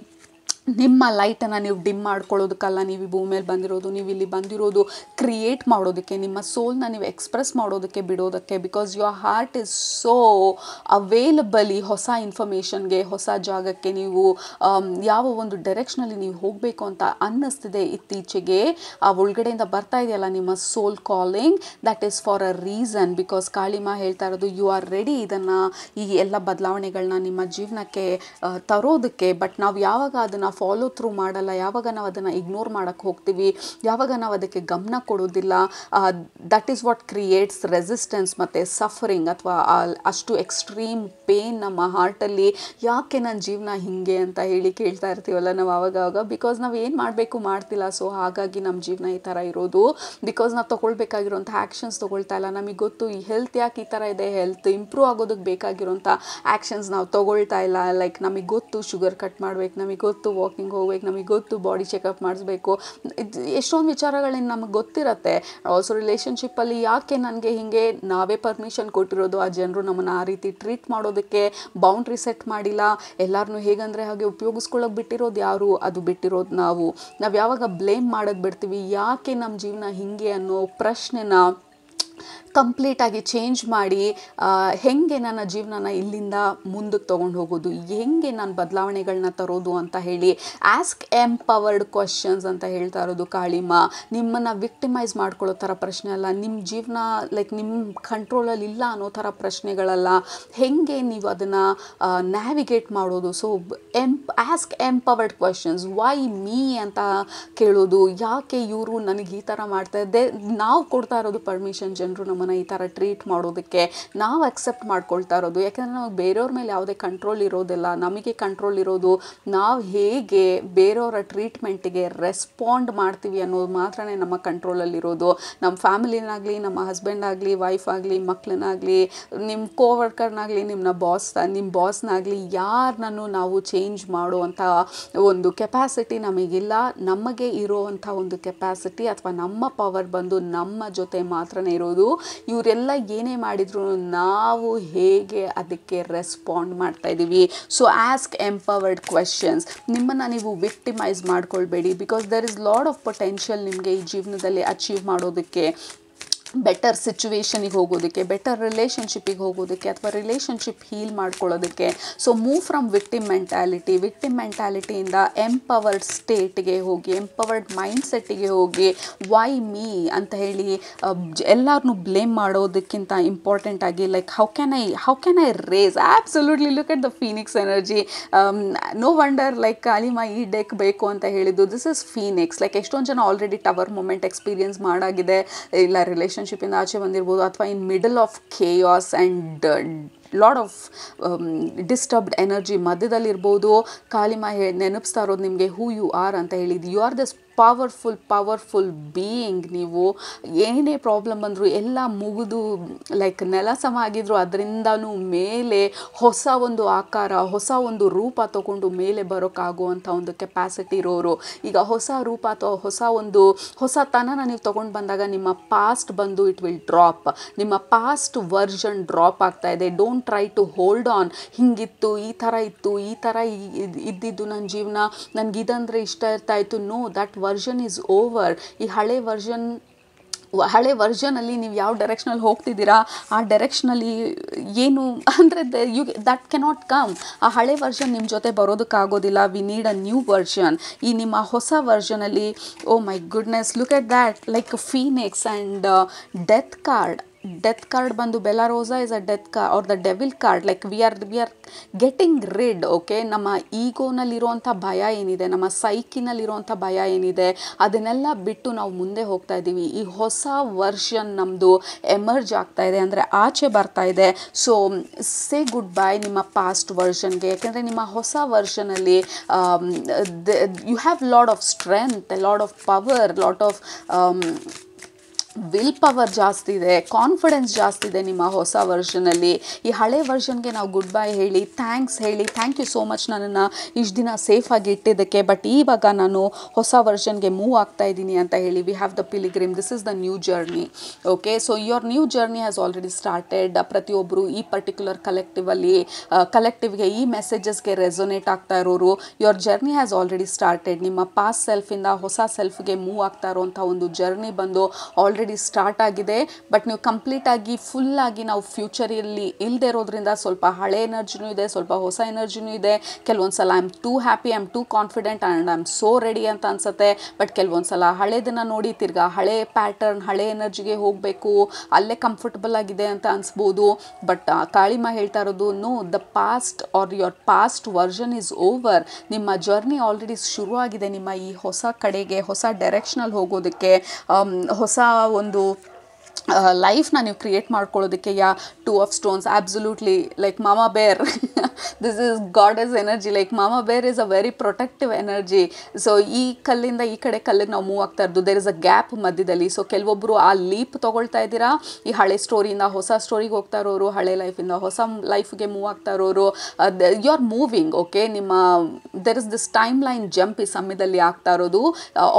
ನಿಮ್ಮ ಲೈಟನ್ನು ನೀವು ಡಿಮ್ ಮಾಡ್ಕೊಳ್ಳೋದಕ್ಕಲ್ಲ ನೀವು ಈ ಭೂಮಿ ಮೇಲೆ ಬಂದಿರೋದು. ನೀವು ಇಲ್ಲಿ ಬಂದಿರೋದು ಕ್ರಿಯೇಟ್ ಮಾಡೋದಕ್ಕೆ, ನಿಮ್ಮ ಸೋಲ್ನ ನೀವು ಎಕ್ಸ್ಪ್ರೆಸ್ ಮಾಡೋದಕ್ಕೆ ಬಿಡೋದಕ್ಕೆ. Because your heart is so available ಈ ಹೊಸ ಇನ್ಫಾರ್ಮೇಷನ್ಗೆ, ಹೊಸ ಜಾಗಕ್ಕೆ. ನೀವು ಯಾವ ಒಂದು ಡೈರೆಕ್ಷನಲ್ಲಿ ನೀವು ಹೋಗಬೇಕು ಅಂತ ಅನ್ನಿಸ್ತಿದೆ ಇತ್ತೀಚೆಗೆ, ಆ ಒಳಗಡೆಯಿಂದ ಬರ್ತಾ ಇದೆಯಲ್ಲ ನಿಮ್ಮ soul calling, that is for a reason. Because Kalima ಹೇಳ್ತಾ ಇರೋದು ಯು ಆರ್ ರೆಡಿ ಈ ಎಲ್ಲ ಬದಲಾವಣೆಗಳನ್ನ ನಿಮ್ಮ ಜೀವನಕ್ಕೆ ತರೋದಕ್ಕೆ. ಬಟ್ ನಾವು ಯಾವಾಗ ಅದನ್ನು ಫಾಲೋ ಥ್ರೂ ಮಾಡಲ್ಲ, ಯಾವಾಗ ನಾವು ಅದನ್ನು ಇಗ್ನೋರ್ ಮಾಡೋಕ್ಕೆ ಹೋಗ್ತೀವಿ, ಯಾವಾಗ ನಾವು ಅದಕ್ಕೆ ಗಮನ ಕೊಡೋದಿಲ್ಲ, that is what creates resistance ಮತ್ತು ಸಫರಿಂಗ್, ಅಥವಾ ಅಷ್ಟು ಎಕ್ಸ್ಟ್ರೀಮ್ ಪೇನ್ ನಮ್ಮ ಹಾರ್ಟಲ್ಲಿ. ಯಾಕೆ ನನ್ನ ಜೀವನ ಹೀಗೆ ಅಂತ ಹೇಳಿ ಕೇಳ್ತಾ ಇರ್ತೀವಲ್ಲ ನಾವು ಆವಾಗ. ಬಿಕಾಸ್ ನಾವು ಏನು ಮಾಡಬೇಕು ಮಾಡ್ತಿಲ್ಲ. ಸೊ ಹಾಗಾಗಿ ನಮ್ಮ ಜೀವನ ಈ ಥರ ಇರೋದು. ಬಿಕಾಸ್ ನಾವು ತೊಗೊಳ್ಬೇಕಾಗಿರೋಂಥ ಆ್ಯಕ್ಷನ್ಸ್ ತೊಗೊಳ್ತಾ ಇಲ್ಲ. ನಮಗೆ ಗೊತ್ತು ಈ ಹೆಲ್ತ್ ಯಾಕೆ ಈ ಥರ ಇದೆ, ಹೆಲ್ತ್ ಇಂಪ್ರೂವ್ ಆಗೋದಕ್ಕೆ ಬೇಕಾಗಿರೋಂಥ ಆ್ಯಕ್ಷನ್ಸ್ ನಾವು ತೊಗೊಳ್ತಾ ಇಲ್ಲ. ಲೈಕ್ ನಮಗೆ ಗೊತ್ತು ಶುಗರ್ ಕಟ್ ಮಾಡಬೇಕು, ನಮಗೆ ಗೊತ್ತು ವಾಕಿಂಗ್ ಹೋಗ್ಬೇಕು, ನಮಗೆ ಗೊತ್ತು ಬಾಡಿ ಚೆಕಪ್ ಮಾಡಿಸ್ಬೇಕು, ಎಷ್ಟೊಂದು ವಿಚಾರಗಳೇನು ನಮಗೆ ಗೊತ್ತಿರತ್ತೆ. ಆಲ್ಸೋ ರಿಲೇಷನ್ಶಿಪ್ಪಲ್ಲಿ ಯಾಕೆ ನನಗೆ ಹೀಗೆ, ನಾವೇ ಪರ್ಮಿಷನ್ ಕೊಟ್ಟಿರೋದು, ಆ ಜನರು ನಮ್ಮನ್ನು ಆ ರೀತಿ ಟ್ರೀಟ್ ಮಾಡೋದಕ್ಕೆ ಬೌಂಡ್ರಿ ಸೆಟ್ ಮಾಡಿಲ್ಲ. ಎಲ್ಲರನ್ನೂ ಹೇಗಂದರೆ ಹಾಗೆ ಉಪಯೋಗಿಸ್ಕೊಳ್ಳೋಕೆ ಬಿಟ್ಟಿರೋದು ಯಾರು, ಅದು ಬಿಟ್ಟಿರೋದು ನಾವು ಯಾವಾಗ ಬ್ಲೇಮ್ ಮಾಡೋದು ಬಿಡ್ತೀವಿ, ಯಾಕೆ ನಮ್ಮ ಜೀವನ ಹೀಗೆ ಅನ್ನೋ ಪ್ರಶ್ನೆನ ಕಂಪ್ಲೀಟಾಗಿ ಚೇಂಜ್ ಮಾಡಿ ಹೇಗೆ ನನ್ನ ಜೀವನನ ಇಲ್ಲಿಂದ ಮುಂದಕ್ಕೆ ತೊಗೊಂಡು ಹೋಗೋದು, ಹೇಗೆ ನಾನು ಬದಲಾವಣೆಗಳನ್ನ ತರೋದು ಅಂತ ಹೇಳಿ ಆಸ್ಕ್ ಎಂಪವರ್ಡ್ ಕ್ವಶನ್ಸ್ ಅಂತ ಹೇಳ್ತಾ ಇರೋದು ಕಾಳಿಮ. ನಿಮ್ಮನ್ನು ವಿಕ್ಟಿಮೈಸ್ ಮಾಡ್ಕೊಳ್ಳೋ ಥರ ಪ್ರಶ್ನೆ ಅಲ್ಲ, ನಿಮ್ಮ ಜೀವನ ಲೈಕ್ ನಿಮ್ಮ ಕಂಟ್ರೋಲಲ್ಲಿ ಇಲ್ಲ ಅನ್ನೋ ಥರ ಪ್ರಶ್ನೆಗಳಲ್ಲ, ಹೇಗೆ ನೀವು ಅದನ್ನು ನ್ಯಾವಿಗೇಟ್ ಮಾಡೋದು. So ask empowered questions. Y me ಅಂತ ಕೇಳೋದು, ಯಾಕೆ ಇವರು ನನಗೆ ಈ ಥರ ಮಾಡ್ತಾ ಇದ್ದೆ. ನಾವು ಕೊಡ್ತಾ ಇರೋದು ಪರ್ಮಿಷನ್ ಜನರು ನಮ್ಮನ್ನು ಈ ಥರ ಟ್ರೀಟ್ ಮಾಡೋದಕ್ಕೆ ನಾವು ಅಕ್ಸೆಪ್ಟ್ ಮಾಡ್ಕೊಳ್ತಾ ಇರೋದು. ಯಾಕೆಂದರೆ ನಮಗೆ ಬೇರೆಯವ್ರ ಮೇಲೆ ಯಾವುದೇ ಕಂಟ್ರೋಲ್ ಇರೋದಿಲ್ಲ. ನಮಗೆ ಕಂಟ್ರೋಲ್ ಇರೋದು ನಾವು ಹೇಗೆ ಬೇರೆಯವರ ಟ್ರೀಟ್ಮೆಂಟಿಗೆ ರೆಸ್ಪಾಂಡ್ ಮಾಡ್ತೀವಿ ಅನ್ನೋದು ಮಾತ್ರನೇ ನಮ್ಮ ಕಂಟ್ರೋಲಲ್ಲಿರೋದು. ನಮ್ಮ ಫ್ಯಾಮಿಲಿನಾಗಲಿ, ನಮ್ಮ ಹಸ್ಬೆಂಡ್ ಆಗಲಿ, ವೈಫ್ ಆಗಲಿ, ಮಕ್ಕಳನ್ನಾಗಲಿ, ನಿಮ್ಮ ಕೋವರ್ಕರ್ನಾಗಲಿ, ನಿಮ್ಮ ಬಾಸ್ನಾಗಲಿ, ಯಾರನ್ನೂ ನಾವು ಚೇಂಜ್ ಮಾಡುವಂಥ ಒಂದು ಕೆಪಾಸಿಟಿ ನಮಗಿಲ್ಲ. ನಮಗೆ ಇರೋವಂಥ ಒಂದು ಕೆಪಾಸಿಟಿ ಅಥವಾ ನಮ್ಮ ಪವರ್ ಬಂದು ನಮ್ಮ ಜೊತೆ ಮಾತ್ರನೇ ಇರೋದು. ಇವರೆಲ್ಲ ಏನೇ ಮಾಡಿದ್ರು ನಾವು ಹೇಗೆ ಅದಕ್ಕೆ ರೆಸ್ಪಾಂಡ್ ಮಾಡ್ತಾ ಇದ್ದೀವಿ. So ask empowered questions. ನಿಮ್ಮನ್ನು ನೀವು ವಿಕ್ಟಿಮೈಸ್ ಮಾಡ್ಕೊಳ್ಬೇಡಿ. Because there is lot of potential ನಿಮಗೆ ಈ ಜೀವನದಲ್ಲಿ ಅಚೀವ್ ಮಾಡೋದಕ್ಕೆ, ಬೆಟರ್ ಸಿಚುವೇಶನಿಗೆ ಹೋಗೋದಕ್ಕೆ, ಬೆಟರ್ ರಿಲೇಷನ್ಶಿಪ್ಪಿಗೆ ಹೋಗೋದಕ್ಕೆ, ಅಥವಾ ರಿಲೇಷನ್ಶಿಪ್ ಹೀಲ್ ಮಾಡ್ಕೊಳ್ಳೋದಕ್ಕೆ. ಸೊ ಮೂವ್ ಫ್ರಮ್ ವಿಕ್ಟಿಮ್ ಮೆಂಟ್ಯಾಲಿಟಿಯಿಂದ ಎಂಪವರ್ಡ್ ಸ್ಟೇಟ್ಗೆ ಹೋಗಿ, ಎಂಪವರ್ಡ್ ಮೈಂಡ್ಸೆಟ್ಟಿಗೆ ಹೋಗಿ. ವೈ ಮೀ ಅಂತ ಹೇಳಿ ಎಲ್ಲರನ್ನೂ ಬ್ಲೇಮ್ ಮಾಡೋದಕ್ಕಿಂತ ಇಂಪಾರ್ಟೆಂಟ್ ಆಗಿ like how can I raise. Absolutely look at the phoenix energy. No wonder like ಅಲಿಮಾ ಈ ಡೆಕ್ ಬೇಕು ಅಂತ ಹೇಳಿದ್ದು. This is Phoenix. ಲೈಕ್ ಎಷ್ಟೊಂದು ಜನ ಆಲ್ರೆಡಿ ಟವರ್ ಮೂಮೆಂಟ್ ಎಕ್ಸ್ಪೀರಿಯನ್ಸ್ ಮಾಡಾಗಿದೆ, ಇಲ್ಲ ರಿಲೇಷನ್ಶಿಪ್ಪಿಂದ ಆಚೆ ಬಂದಿರ್ಬೋದು, ಅಥವಾ in middle of chaos and lot of disturbed energy ಮಧ್ಯದಲ್ಲಿರ್ಬೋದು. ಕಾಳಿಮಾ ನೆನಪಿಸ್ತಾ ಇರೋದು ನಿಮಗೆ ಹೂ ಯು ಆರ್ ಅಂತ ಹೇಳಿದ್ದು. You are this powerful being. ನೀವು ಏನೇ ಪ್ರಾಬ್ಲಮ್ ಬಂದರೂ ಎಲ್ಲ ಮುಗಿದು ಲೈಕ್ ನೆಲ ಸಮ ಆಗಿದ್ರು ಅದರಿಂದನೂ ಮೇಲೆ ಹೊಸ ಒಂದು ಆಕಾರ, ಹೊಸ ಒಂದು ರೂಪ ತಗೊಂಡು ಮೇಲೆ ಬರೋಕ್ಕಾಗುವಂಥ ಒಂದು ಕೆಪಾಸಿಟಿ ಇರೋರು. ಈಗ ಹೊಸ ರೂಪ ಅಥವಾ ಹೊಸತನನ ನೀವು ತೊಗೊಂಡು ಬಂದಾಗ ನಿಮ್ಮ ಪಾಸ್ಟ್ ಬಂದು ಇಟ್ ವಿಲ್ ಡ್ರಾಪ್. ನಿಮ್ಮ ಪಾಸ್ಟ್ ವರ್ಷನ್ ಡ್ರಾಪ್ ಆಗ್ತಾ ಇದೆ. Don't try to hold on. ಹಿಂಗಿತ್ತು, ಈ ಥರ ಇತ್ತು, ಈ ಥರ ಇದ್ದಿದ್ದು ನನ್ನ ಜೀವನ, ನನಗಿದಂದರೆ ಇಷ್ಟ ಇರ್ತಾಯಿತ್ತು. No, that version is over. ಈ ಹಳೆ ವರ್ಷನಲ್ಲಿ ನೀವು ಯಾವ ಡೈರೆಕ್ಷನಲ್ಲಿ ಹೋಗ್ತಿದ್ದೀರಾ ಆ ಡೈರೆಕ್ಷನಲ್ಲಿ ಏನು ಅಂದರೆ ದಟ್ ಕೆನಾಟ್ ಕಮ್. ಆ ಹಳೆ ವರ್ಷನ್ ನಿಮ್ಮ ಜೊತೆ ಬರೋದಕ್ಕಾಗೋದಿಲ್ಲ. We need a new version. ಈ ನಿಮ್ಮ ಹೊಸ ವರ್ಷನಲ್ಲಿ, oh my goodness, look at that, like phoenix and death card ಬಂದು Bella Rosa is a death card or the devil card. Like we are getting rid. Okay, ನಮ್ಮ ಈಗೋನಲ್ಲಿರುವಂಥ ಭಯ ಏನಿದೆ, ನಮ್ಮ ಸೈಕಿನಲ್ಲಿರುವಂಥ ಭಯ ಏನಿದೆ, ಅದನ್ನೆಲ್ಲ ಬಿಟ್ಟು ನಾವು ಮುಂದೆ ಹೋಗ್ತಾ ಇದ್ದೀವಿ. ಈ ಹೊಸ ವರ್ಷನ್ ನಮ್ಮದು ಎಮರ್ಜ್ ಆಗ್ತಾ ಇದೆ, ಅಂದರೆ ಆಚೆ ಬರ್ತಾ ಇದೆ. ಸೊ ಸೇ ಗುಡ್ ಬೈ ನಿಮ್ಮ ಪಾಸ್ಟ್ ವರ್ಷನ್ಗೆ. ಯಾಕೆಂದರೆ ನಿಮ್ಮ ಹೊಸ ವರ್ಷನಲ್ಲಿ you have lot of strength, lot of power, lot of will power ಜಾಸ್ತಿ ಇದೆ, ಕಾನ್ಫಿಡೆನ್ಸ್ ಜಾಸ್ತಿ ಇದೆ ನಿಮ್ಮ ಹೊಸ ವರ್ಷನಲ್ಲಿ. ಈ ಹಳೆ ವರ್ಷನ್ಗೆ ನಾವು ಗುಡ್ ಬೈ ಹೇಳಿ, ಥ್ಯಾಂಕ್ ಯು ಸೋ ಮಚ್ ನನ್ನನ್ನು ಇಷ್ಟು ದಿನ ಸೇಫಾಗಿ ಇಟ್ಟಿದ್ದಕ್ಕೆ, ಬಟ್ ಇವಾಗ ನಾನು ಹೊಸ ವರ್ಷನ್ಗೆ ಮೂವ್ ಆಗ್ತಾ ಇದ್ದೀನಿ ಅಂತ ಹೇಳಿ. We have the pilgrim. This is the new journey. Okay, so your new journey has already started. ಪ್ರತಿಯೊಬ್ಬರು ಈ ಪರ್ಟಿಕ್ಯುಲರ್ ಕಲೆಕ್ಟಿವ್ಗೆ ಈ ಮೆಸೇಜಸ್ಗೆ ರೆಸೊನೇಟ್ ಆಗ್ತಾ ಇರೋರು, your journey has already started. ನಿಮ್ಮ ಪಾಸ್ಟ್ ಸೆಲ್ಫಿಂದ ಹೊಸ ಸೆಲ್ಫ್ಗೆ ಮೂವ್ ಆಗ್ತಾ ಇರೋವಂಥ ಒಂದು ಜರ್ನಿ ಬಂದು ಆಲ್ರೆಡಿ ಸ್ಟಾರ್ಟ್ ಆಗಿದೆ. ಬಟ್ ನೀವು ಕಂಪ್ಲೀಟಾಗಿ ಫುಲ್ಲಾಗಿ ನಾವು ಫ್ಯೂಚರಲ್ಲಿ ಇಲ್ಲದೆ ಇರೋದ್ರಿಂದ ಸ್ವಲ್ಪ ಹಳೆ ಎನರ್ಜಿನೂ ಇದೆ, ಸ್ವಲ್ಪ ಹೊಸ ಎನರ್ಜಿನೂ ಇದೆ. ಕೆಲವೊಂದು ಸಲ I am two happy, I am two confident and I am so ready ಅಂತ ಅನ್ಸುತ್ತೆ. ಬಟ್ ಕೆಲವೊಂದು ಸಲ ಹಳೇದನ್ನು ನೋಡಿ ತಿರ್ಗಾ ಹಳೆ ಪ್ಯಾಟರ್ನ್, ಹಳೆ ಎನರ್ಜಿಗೆ ಹೋಗಬೇಕು, ಅಲ್ಲೇ ಕಂಫರ್ಟಬಲ್ ಆಗಿದೆ ಅಂತ ಅನಿಸ್ಬೋದು. ಬಟ್ ಕಾಳಿಮಾ ಹೇಳ್ತಾ ಇರೋದು, no, the past or your past version is over. ನಿಮ್ಮ ಜರ್ನಿ ಆಲ್ರೆಡಿ ಶುರುವಾಗಿದೆ. ನಿಮ್ಮ ಈ ಹೊಸ ಕಡೆಗೆ, ಹೊಸ ಡೈರೆಕ್ಷನಲ್ಲಿ ಹೋಗೋದಕ್ಕೆ, ಹೊಸ ಒಂದು ಲೈಫ್ನ ನೀವು ಕ್ರಿಯೇಟ್ ಮಾಡ್ಕೊಳ್ಳೋದಕ್ಕೆ. Two of stones, absolutely like ಮಾಮಾ ಬೇರ್. This is goddess energy. Like ಮಾಮಾ ಬೇರ್ is a very protective energy. So ಈ ಕಲ್ಲಿಂದ ಈ ಕಡೆ ಕಲ್ಲಿಗೆ ನಾವು ಮೂವ್ ಆಗ್ತಾ ಇರೋದು, ದೇರ್ ಇಸ್ ಅ ಗ್ಯಾಪ್ ಮಧ್ಯದಲ್ಲಿ. ಸೊ ಕೆಲವೊಬ್ಬರು ಆ ಲೀಪ್ ತೊಗೊಳ್ತಾ ಇದ್ದೀರಾ. ಈ ಹಳೆ ಸ್ಟೋರಿಯಿಂದ ಹೊಸ ಸ್ಟೋರಿಗೆ ಹೋಗ್ತಾ ಇರೋರು, ಹಳೆ ಲೈಫಿಂದ ಹೊಸ ಲೈಫ್ಗೆ ಮೂವ್ ಆಗ್ತಾ ಇರೋರು, ಯು ಆರ್ ಮೂವಿಂಗ್. ಓಕೆ, ನಿಮ್ಮ there is this time line jump ಈ ಸಮಯದಲ್ಲಿ ಆಗ್ತಾ ಇರೋದು.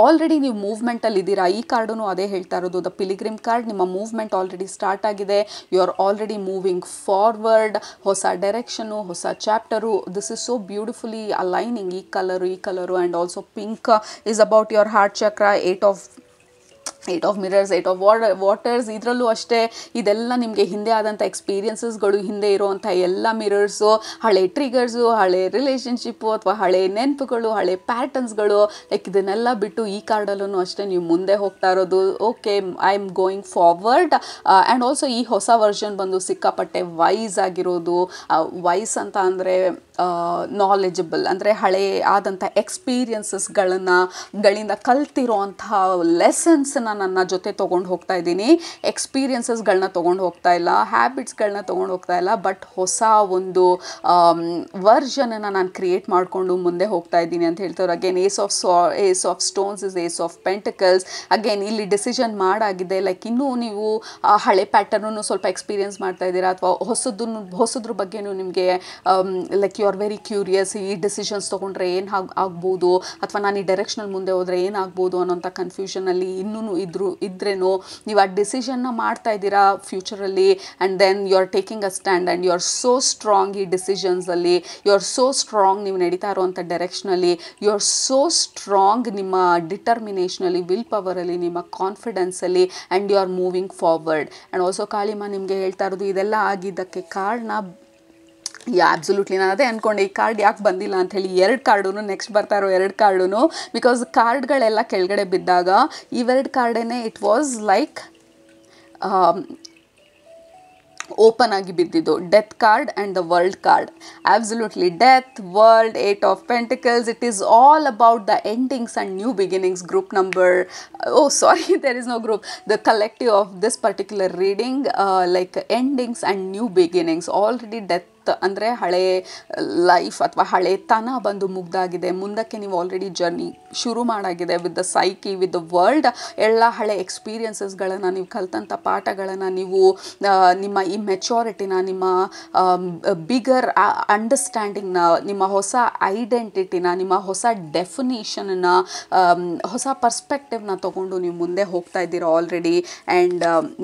ಆಲ್ರೆಡಿ ನೀವು ಮೂವ್ಮೆಂಟಲ್ಲಿ ಇದ್ದೀರಾ. ಈ ಕಾರ್ಡೂ ಅದೇ ಹೇಳ್ತಾ ಇರೋದು, ದ ಪಿಲಿಗ್ರಿಮ್ ಕಾರ್ಡ್. ನಿಮ್ಮ ಮೂವ್ಮೆಂಟ್ ಆಲ್ರೆಡಿ ಸ್ಟಾರ್ಟ್ ಆಗಿದೆ. You are already moving forward. ಹೊಸ ಡೈರೆಕ್ಷನು, ಹೊಸ chapter. This is so beautifully aligning. ಈ colour and also pink is about your heart chakra. Eight of mirrors, eight of waters. ಇದರಲ್ಲೂ ಅಷ್ಟೇ ಇದೆಲ್ಲ ನಿಮಗೆ ಹಿಂದೆ ಆದಂಥ ಎಕ್ಸ್ಪೀರಿಯನ್ಸಸ್ಗಳು, ಹಿಂದೆ ಇರೋವಂಥ ಎಲ್ಲ ಮಿರರ್ಸು, ಹಳೆ ಟ್ರಿಗರ್ಸು, ಹಳೆ ರಿಲೇಷನ್ಶಿಪ್ಪು ಅಥವಾ ಹಳೆ ನೆನಪುಗಳು, ಹಳೆ ಪ್ಯಾಟರ್ನ್ಸ್ಗಳು. ಲೈಕ್ ಇದನ್ನೆಲ್ಲ ಬಿಟ್ಟು ಈ ಕಾರ್ಡಲ್ಲೂ ಅಷ್ಟೇ ನೀವು ಮುಂದೆ ಹೋಗ್ತಾ ಇರೋದು. Okay, I am going forward. And also ಈ ಹೊಸ ವರ್ಷನ್ ಬಂದು ಸಿಕ್ಕಾಪಟ್ಟೆ ವೈಸ್ ಆಗಿರೋದು. ವೈಸ್ ಅಂತ ಅಂದರೆ ನಾಲೆಜಬಲ್, ಅಂದರೆ ಹಳೆ ಆದಂಥ ಗಳಿಂದ ಕಲ್ತಿರೋಂಥ ಲೆಸನ್ಸ್ನ ನನ್ನ ಜೊತೆ ತೊಗೊಂಡು ಹೋಗ್ತಾ ಇದ್ದೀನಿ. ಎಕ್ಸ್ಪೀರಿಯನ್ಸಸ್ಗಳನ್ನ ತೊಗೊಂಡು ಹೋಗ್ತಾ ಇಲ್ಲ, ಹ್ಯಾಬಿಟ್ಸ್ಗಳನ್ನ ತೊಗೊಂಡು ಹೋಗ್ತಾ ಇಲ್ಲ, ಬಟ್ ಹೊಸ ಒಂದು ವರ್ಷನನ್ನು ನಾನು ಕ್ರಿಯೇಟ್ ಮಾಡಿಕೊಂಡು ಮುಂದೆ ಹೋಗ್ತಾ ಇದ್ದೀನಿ ಅಂತ ಹೇಳ್ತಾರೆ. Again ace of stones is ace of pentacles. Again ಇಲ್ಲಿ ಡಿಸಿಷನ್ ಮಾಡಾಗಿದೆ, ಲೈಕ್ ಇನ್ನೂ ನೀವು ಹಳೆ ಪ್ಯಾಟರ್ನನ್ನು ಸ್ವಲ್ಪ ಎಕ್ಸ್ಪೀರಿಯನ್ಸ್ ಮಾಡ್ತಾ ಇದ್ದೀರಾ, ಅಥವಾ ಹೊಸದ್ರ ಬಗ್ಗೆನೂ ನಿಮಗೆ like you are very curious. ಈ ಡಿಸಿಷನ್ಸ್ ತೊಗೊಂಡ್ರೆ ಏನು ಆಗ್ಬೋದು, ಅಥವಾ ನಾನು ಈ ಡೈರೆಕ್ಷನಲ್ಲಿ ಮುಂದೆ ಹೋದರೆ ಏನಾಗ್ಬೋದು ಅನ್ನೋಂಥ ಕನ್ಫ್ಯೂಷನಲ್ಲಿ ಇನ್ನೂ ಇದ್ರೇನೋ ನೀವು ಆ ಡಿಸಿಷನ್ನ ಮಾಡ್ತಾ ಇದ್ದೀರಾ ಫ್ಯೂಚರಲ್ಲಿ. And then you are taking a stand and you are so strong ಈ ಡಿಸಿಷನ್ಸಲ್ಲಿ. ಯು ಆರ್ ಸೋ ಸ್ಟ್ರಾಂಗ್ ನೀವು ನಡೀತಾ ಇರುವಂಥ ಡೈರೆಕ್ಷನಲ್ಲಿ. ಯು ಆರ್ ಸೋ ಸ್ಟ್ರಾಂಗ್ ನಿಮ್ಮ ಡಿಟರ್ಮಿನೇಷನಲ್ಲಿ, ವಿಲ್ ಪವರಲ್ಲಿ, ನಿಮ್ಮ ಕಾನ್ಫಿಡೆನ್ಸಲ್ಲಿ, and you are moving forward. And also Kalima ನಿಮಗೆ ಹೇಳ್ತಾ ಇರೋದು ಇದೆಲ್ಲ ಆಗಿದ್ದಕ್ಕೆ ಕಾರಣ ಆಬ್ಸಲ್ಯೂಟ್ಲಿ ನಾನು ಅದೇ ಅಂದ್ಕೊಂಡೆ, ಈ ಕಾರ್ಡ್ ಯಾಕೆ ಬಂದಿಲ್ಲ ಅಂಥೇಳಿ. 2 ಕಾರ್ಡು ನೆಕ್ಸ್ಟ್ ಬರ್ತಾ ಇರೋ 2 ಕಾರ್ಡು, ಬಿಕಾಸ್ ಕಾರ್ಡ್ಗಳೆಲ್ಲ ಕೆಳಗಡೆ ಬಿದ್ದಾಗ ಇವೆರಡು ಕಾರ್ಡೇನೆ ಇಟ್ ವಾಸ್ ಲೈಕ್ ಓಪನ್ ಆಗಿ ಬಿದ್ದಿದ್ದು. Death card and the world card. Absolutely death, world, 8 of pentacles. It is all about the endings and new beginnings. Group number there is no group. The collective of this particular reading, like endings and new beginnings. Already death ಅಂದರೆ ಹಳೆ life ಅಥವಾ ಹಳೆತನ ಬಂದು ಮುಗ್ದಾಗಿದೆ. ಮುಂದಕ್ಕೆ ನೀವು already journey ಶುರು ಮಾಡಾಗಿದೆ with the psyche, with the world. ಎಲ್ಲ ಹಳೆ ಎಕ್ಸ್ಪೀರಿಯನ್ಸಸ್ಗಳನ್ನು, ನೀವು ಕಲ್ತಂಥ ಪಾಠಗಳನ್ನು, ನೀವು ನಿಮ್ಮ ಈ ಮೆಚೋರಿಟಿನ, ನಿಮ್ಮ ಬಿಗರ್ ಅಂಡರ್ಸ್ಟ್ಯಾಂಡಿಂಗ್ನ, ನಿಮ್ಮ ಹೊಸ ಐಡೆಂಟಿಟಿನ, ನಿಮ್ಮ ಹೊಸ ಡೆಫಿನೇಷನನ್ನು, ಹೊಸ ಪರ್ಸ್ಪೆಕ್ಟಿವ್ನ ತೊಗೊಂಡು ನೀವು ಮುಂದೆ ಹೋಗ್ತಾ ಇದ್ದೀರಾ already. And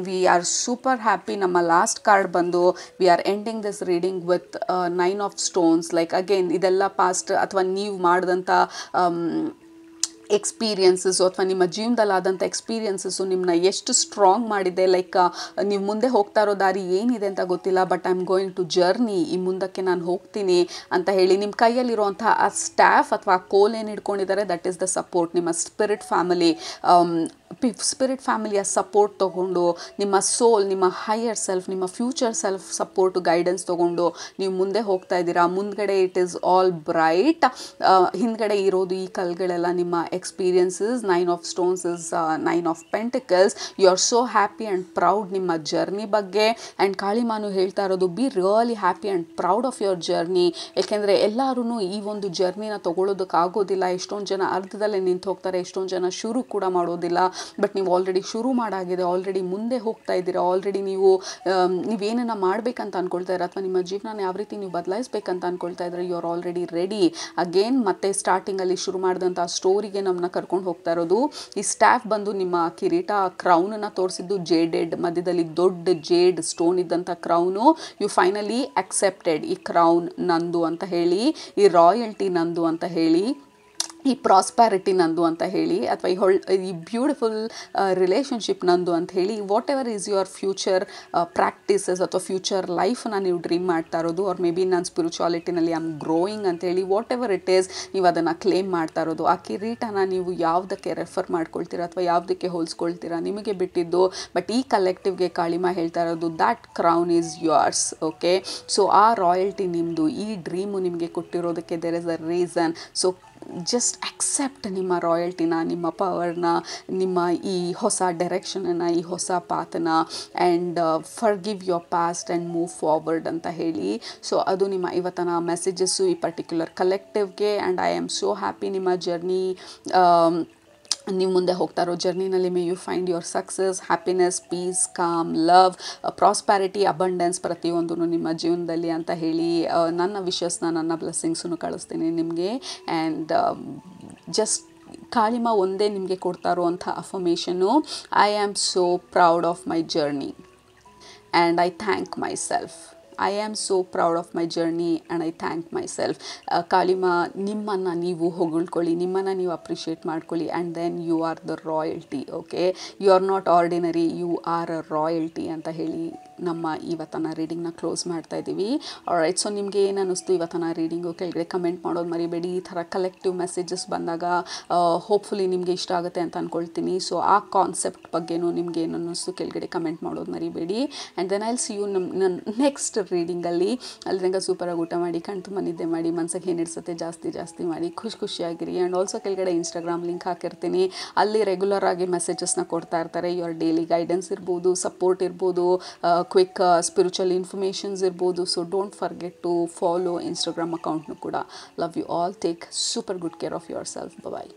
we are super happy. ನಮ್ಮ ಲಾಸ್ಟ್ ಕಾರ್ಡ್ ಬಂದು we are ending this reading with 9 of stones. Like again ಇದೆಲ್ಲ ಪಾಸ್ಟ್ ಅಥವಾ ನೀವು ಮಾಡಿದಂಥ ಎಕ್ಸ್ಪೀರಿಯನ್ಸಸ್ಸು ಅಥವಾ ನಿಮ್ಮ ಜೀವನದಲ್ಲಾದಂಥ ಎಕ್ಸ್ಪೀರಿಯನ್ಸಸ್ಸು ನಿಮ್ಮನ್ನ ಎಷ್ಟು ಸ್ಟ್ರಾಂಗ್ ಮಾಡಿದೆ. ಲೈಕ್ ನೀವು ಮುಂದೆ ಹೋಗ್ತಾ ಇರೋ ದಾರಿ ಏನಿದೆ ಅಂತ ಗೊತ್ತಿಲ್ಲ, but I am going to journey, ಈ ಮುಂದಕ್ಕೆ ನಾನು ಹೋಗ್ತೀನಿ ಅಂತ ಹೇಳಿ ನಿಮ್ಮ ಕೈಯಲ್ಲಿರುವಂಥ ಆ ಸ್ಟಾಫ್ ಅಥವಾ ಆ ಕೋಲ್ ಏನು ಹಿಡ್ಕೊಂಡಿದ್ದಾರೆ, ದಟ್ ಈಸ್ ದ ಸಪೋರ್ಟ್. ನಿಮ್ಮ ಸ್ಪಿರಿಟ್ ಫ್ಯಾಮಿಲಿಯ ಸಪೋರ್ಟ್ ತೊಗೊಂಡು, ನಿಮ್ಮ ಸೋಲ್, ನಿಮ್ಮ ಹೈಯರ್ ಸೆಲ್ಫ್, ನಿಮ್ಮ ಫ್ಯೂಚರ್ ಸೆಲ್ಫ್ ಸಪೋರ್ಟು, ಗೈಡೆನ್ಸ್ ತೊಗೊಂಡು ನೀವು ಮುಂದೆ ಹೋಗ್ತಾ ಇದ್ದೀರಾ. ಮುಂದ್ಗಡೆ ಇಟ್ ಈಸ್ ಆಲ್ ಬ್ರೈಟ್. ಹಿಂದ್ಗಡೆ ಇರೋದು ಈ ಕಲ್ಗಳೆಲ್ಲ ನಿಮ್ಮ experiences. 9 of stones is 9 of pentacles. You are so happy and proud ನಿಮ್ಮ ಜರ್ನಿ ಬಗ್ಗೆ. ಆ್ಯಂಡ್ ಕಾಳಿಮಾನು ಹೇಳ್ತಾ ಇರೋದು, be really happy and proud of your journey. ಏಕೆಂದರೆ ಎಲ್ಲರೂ ಈ ಒಂದು ಜರ್ನಿನ ತೊಗೊಳೋದಕ್ಕಾಗೋದಿಲ್ಲ. ಎಷ್ಟೊಂದು ಜನ ಅರ್ಧದಲ್ಲೇ ನಿಂತು ಹೋಗ್ತಾರೆ, ಎಷ್ಟೊಂದು ಜನ ಶುರು ಕೂಡ ಮಾಡೋದಿಲ್ಲ. ಬಟ್ ನೀವು ಆಲ್ರೆಡಿ ಶುರು ಮಾಡಾಗಿದೆ, ಆಲ್ರೆಡಿ ಮುಂದೆ ಹೋಗ್ತಾ ಇದ್ದೀರಾ. ಆಲ್ರೆಡಿ ನೀವೇನನ್ನ ಮಾಡಬೇಕಂತ ಅಂದ್ಕೊಳ್ತಾ ಇದ್ದೀರಾ, ಅಥವಾ ನಿಮ್ಮ ಜೀವನ ಯಾವ ರೀತಿ ನೀವು ಬದಲಾಯಿಸ್ಬೇಕಂತ ಅಂದ್ಕೊಳ್ತಾ ಇದ್ದೀರಾ, you are already ready. Again ಮತ್ತೆ ಸ್ಟಾರ್ಟಿಂಗಲ್ಲಿ ಶುರು ಮಾಡಿದಂಥ ಸ್ಟೋರಿಗೆ ನಮ್ಮನ್ನ ಕರ್ಕೊಂಡು ಹೋಗ್ತಾ ಇರೋದು. ಈ ಸ್ಟಾಫ್ ಬಂದು ನಿಮ್ಮ ಕಿರೀಟ, ಕ್ರೌನನ್ನು ತೋರಿಸಿದ್ದು ಜೇಡೆಡ್, ಮಧ್ಯದಲ್ಲಿ ದೊಡ್ಡ ಜೇಡ್ ಸ್ಟೋನ್ ಇದ್ದಂಥ ಕ್ರೌನು. ಯು ಫೈನಲಿ ಅಕ್ಸೆಪ್ಟೆಡ್, ಈ ಕ್ರೌನ್ ನಂದು ಅಂತ ಹೇಳಿ, ಈ ರಾಯಲ್ಟಿ ನಂದು ಅಂತ ಹೇಳಿ, ಈ ಪ್ರಾಸ್ಪ್ಯಾರಿಟಿ ನಂದು ಅಂತ ಹೇಳಿ, ಅಥವಾ ಈ ಬ್ಯೂಟಿಫುಲ್ ರಿಲೇಷನ್ಶಿಪ್ ನಂದು ಅಂತ ಹೇಳಿ, what ever is your future practices ಅಥವಾ ಫ್ಯೂಚರ್ ಲೈಫನ್ನ ನೀವು ಡ್ರೀಮ್ ಮಾಡ್ತಾ ಇರೋದು, ಆರ್ ಮೇ ಬಿ ನಾನು ಸ್ಪಿರಿಚುವಾಲಿಟಿನಲ್ಲಿ ಐ ಆಮ್ ಗ್ರೋಯಿಂಗ್ ಅಂತೇಳಿ, ವಾಟ್ ಎವರ್ ಇಟ್ ಈಸ್, ನೀವು ಅದನ್ನು ಕ್ಲೇಮ್ ಮಾಡ್ತಾ ಇರೋದು. ಆ ಕಿರೀಟನ ನೀವು ಯಾವುದಕ್ಕೆ ರೆಫರ್ ಮಾಡ್ಕೊಳ್ತೀರಾ ಅಥವಾ ಯಾವುದಕ್ಕೆ ಹೋಲಿಸ್ಕೊಳ್ತೀರಾ ನಿಮಗೆ ಬಿಟ್ಟಿದ್ದು. ಬಟ್ ಈ ಕಲೆಕ್ಟಿವ್ಗೆ ಕಾಳಿಮಾ ಹೇಳ್ತಾ ಇರೋದು, that crown is yours. Okay, so ಆ ರಾಯಲ್ಟಿ ನಿಮ್ಮದು, ಈ ಡ್ರೀಮು ನಿಮಗೆ ಕೊಟ್ಟಿರೋದಕ್ಕೆ there is a reason. So just accept ನಿಮ್ಮ ರಾಯಲ್ಟಿನ, ನಿಮ್ಮ ಪವರ್ನ, ನಿಮ್ಮ ಈ ಹೊಸ ಡೈರೆಕ್ಷನನ್ನು, ಈ ಹೊಸ ಪಾತನ, and forgive your past and move forward ಅಂತ ಹೇಳಿ. ಸೊ ಅದು ನಿಮ್ಮ ಇವತ್ತಿನ ಮೆಸೇಜಸ್ಸು ಈ ಪರ್ಟಿಕ್ಯುಲರ್ ಕಲೆಕ್ಟಿವ್ಗೆ. And I am so happy ನಿಮ್ಮ ಜರ್ನಿ, ನೀವು ಮುಂದೆ ಹೋಗ್ತಾ ಇರೋ ಜರ್ನಿನಲ್ಲಿ may you find your success, happiness, peace, calm, love, prosperity, abundance ಪ್ರತಿಯೊಂದು ನಿಮ್ಮ ಜೀವನದಲ್ಲಿ ಅಂತ ಹೇಳಿ ನನ್ನ ವಿಶಸ್ನ, ನನ್ನ ಬ್ಲೆಸ್ಸಿಂಗ್ಸನ್ನು ಕಳಿಸ್ತೀನಿ ನಿಮಗೆ. ಆ್ಯಂಡ್ ಜಸ್ಟ್ ಕಾಳಿಮಾ ಒಂದೇ ನಿಮಗೆ ಕೊಡ್ತಾ ಇರುವಂಥ ಅಫರ್ಮೇಷನ್ನು, I am so proud of my journey and I thank myself. I am so proud of my journey and I thank myself. Kalima, ನಿಮ್ಮನ್ನು ನೀವು ಹೊಗಳ್ಕೊಳ್ಳಿ, ನಿಮ್ಮನ್ನು ನೀವು ಅಪ್ರಿಷಿಯೇಟ್ ಮಾಡ್ಕೊಳ್ಳಿ. And then you are the royalty. Okay, you are not ordinary, you are a royalty ಅಂತ ಹೇಳಿ ನಮ್ಮ ಇವತ್ತಿನ ರೀಡಿಂಗ್ನ ಕ್ಲೋಸ್ ಮಾಡ್ತಾ ಇದ್ದೀವಿ. ಆಲ್ರೈಟ್, ಸೊ ನಿಮಗೆ ಏನು ಅನ್ನಿಸ್ತು ಇವತ್ತಿನ ರೀಡಿಂಗು ಕೆಳಗಡೆ ಕಮೆಂಟ್ ಮಾಡೋದು ಮರಿಬೇಡಿ. ಈ ಥರ ಕಲೆಕ್ಟಿವ್ ಮೆಸೇಜಸ್ ಬಂದಾಗ ಹೋಪ್ಫುಲಿ ನಿಮಗೆ ಇಷ್ಟ ಆಗುತ್ತೆ ಅಂತ ಅಂದ್ಕೊಳ್ತೀನಿ. ಸೊ ಆ ಕಾನ್ಸೆಪ್ಟ್ ಬಗ್ಗೆನೂ ನಿಮ್ಗೆ ಏನು ಅನ್ನಿಸ್ತು ಕೆಳಗಡೆ ಕಮೆಂಟ್ ಮಾಡೋದು ಮರಿಬೇಡಿ. And then I'll see you ನನ್ನ ನೆಕ್ಸ್ಟ್ ರೀಡಿಂಗಲ್ಲಿ. ಅಲ್ಲಿ ತನಕ ಸೂಪರಾಗಿ ಊಟ ಮಾಡಿ, ಕಣ್ ತುಂಬ ನಿದ್ದೆ ಮಾಡಿ, ಮನ್ಸಿಗೆ ಏನು ಇಡ್ಸುತ್ತೆ ಜಾಸ್ತಿ ಮಾಡಿ, ಖುಷಿಯಾಗಿರಿ. ಆ್ಯಂಡ್ ಆಲ್ಸೋ ಕೆಳಗಡೆ ಇನ್ಸ್ಟಾಗ್ರಾಮ್ ಲಿಂಕ್ ಹಾಕಿರ್ತೀನಿ. ಅಲ್ಲಿ ರೆಗ್ಯುಲರ್ ಆಗಿ ಮೆಸೇಜಸ್ನ ಕೊಡ್ತಾ ಇರ್ತಾರೆ. ಯುವರ್ ಡೈಲಿ ಗೈಡೆನ್ಸ್ ಇರ್ಬೋದು, ಸಪೋರ್ಟ್ ಇರ್ಬೋದು, ಕ್ವಿಕ್ ಸ್ಪಿರಿಚುವಲ್ ಇನ್ಫಾರ್ಮೇಷನ್ಸ್ ಇರ್ಬೋದು. So don't forget to follow Instagram ಅಕೌಂಟ್ನು ಕೂಡ. Love you all. Take super good care of your self. Bye.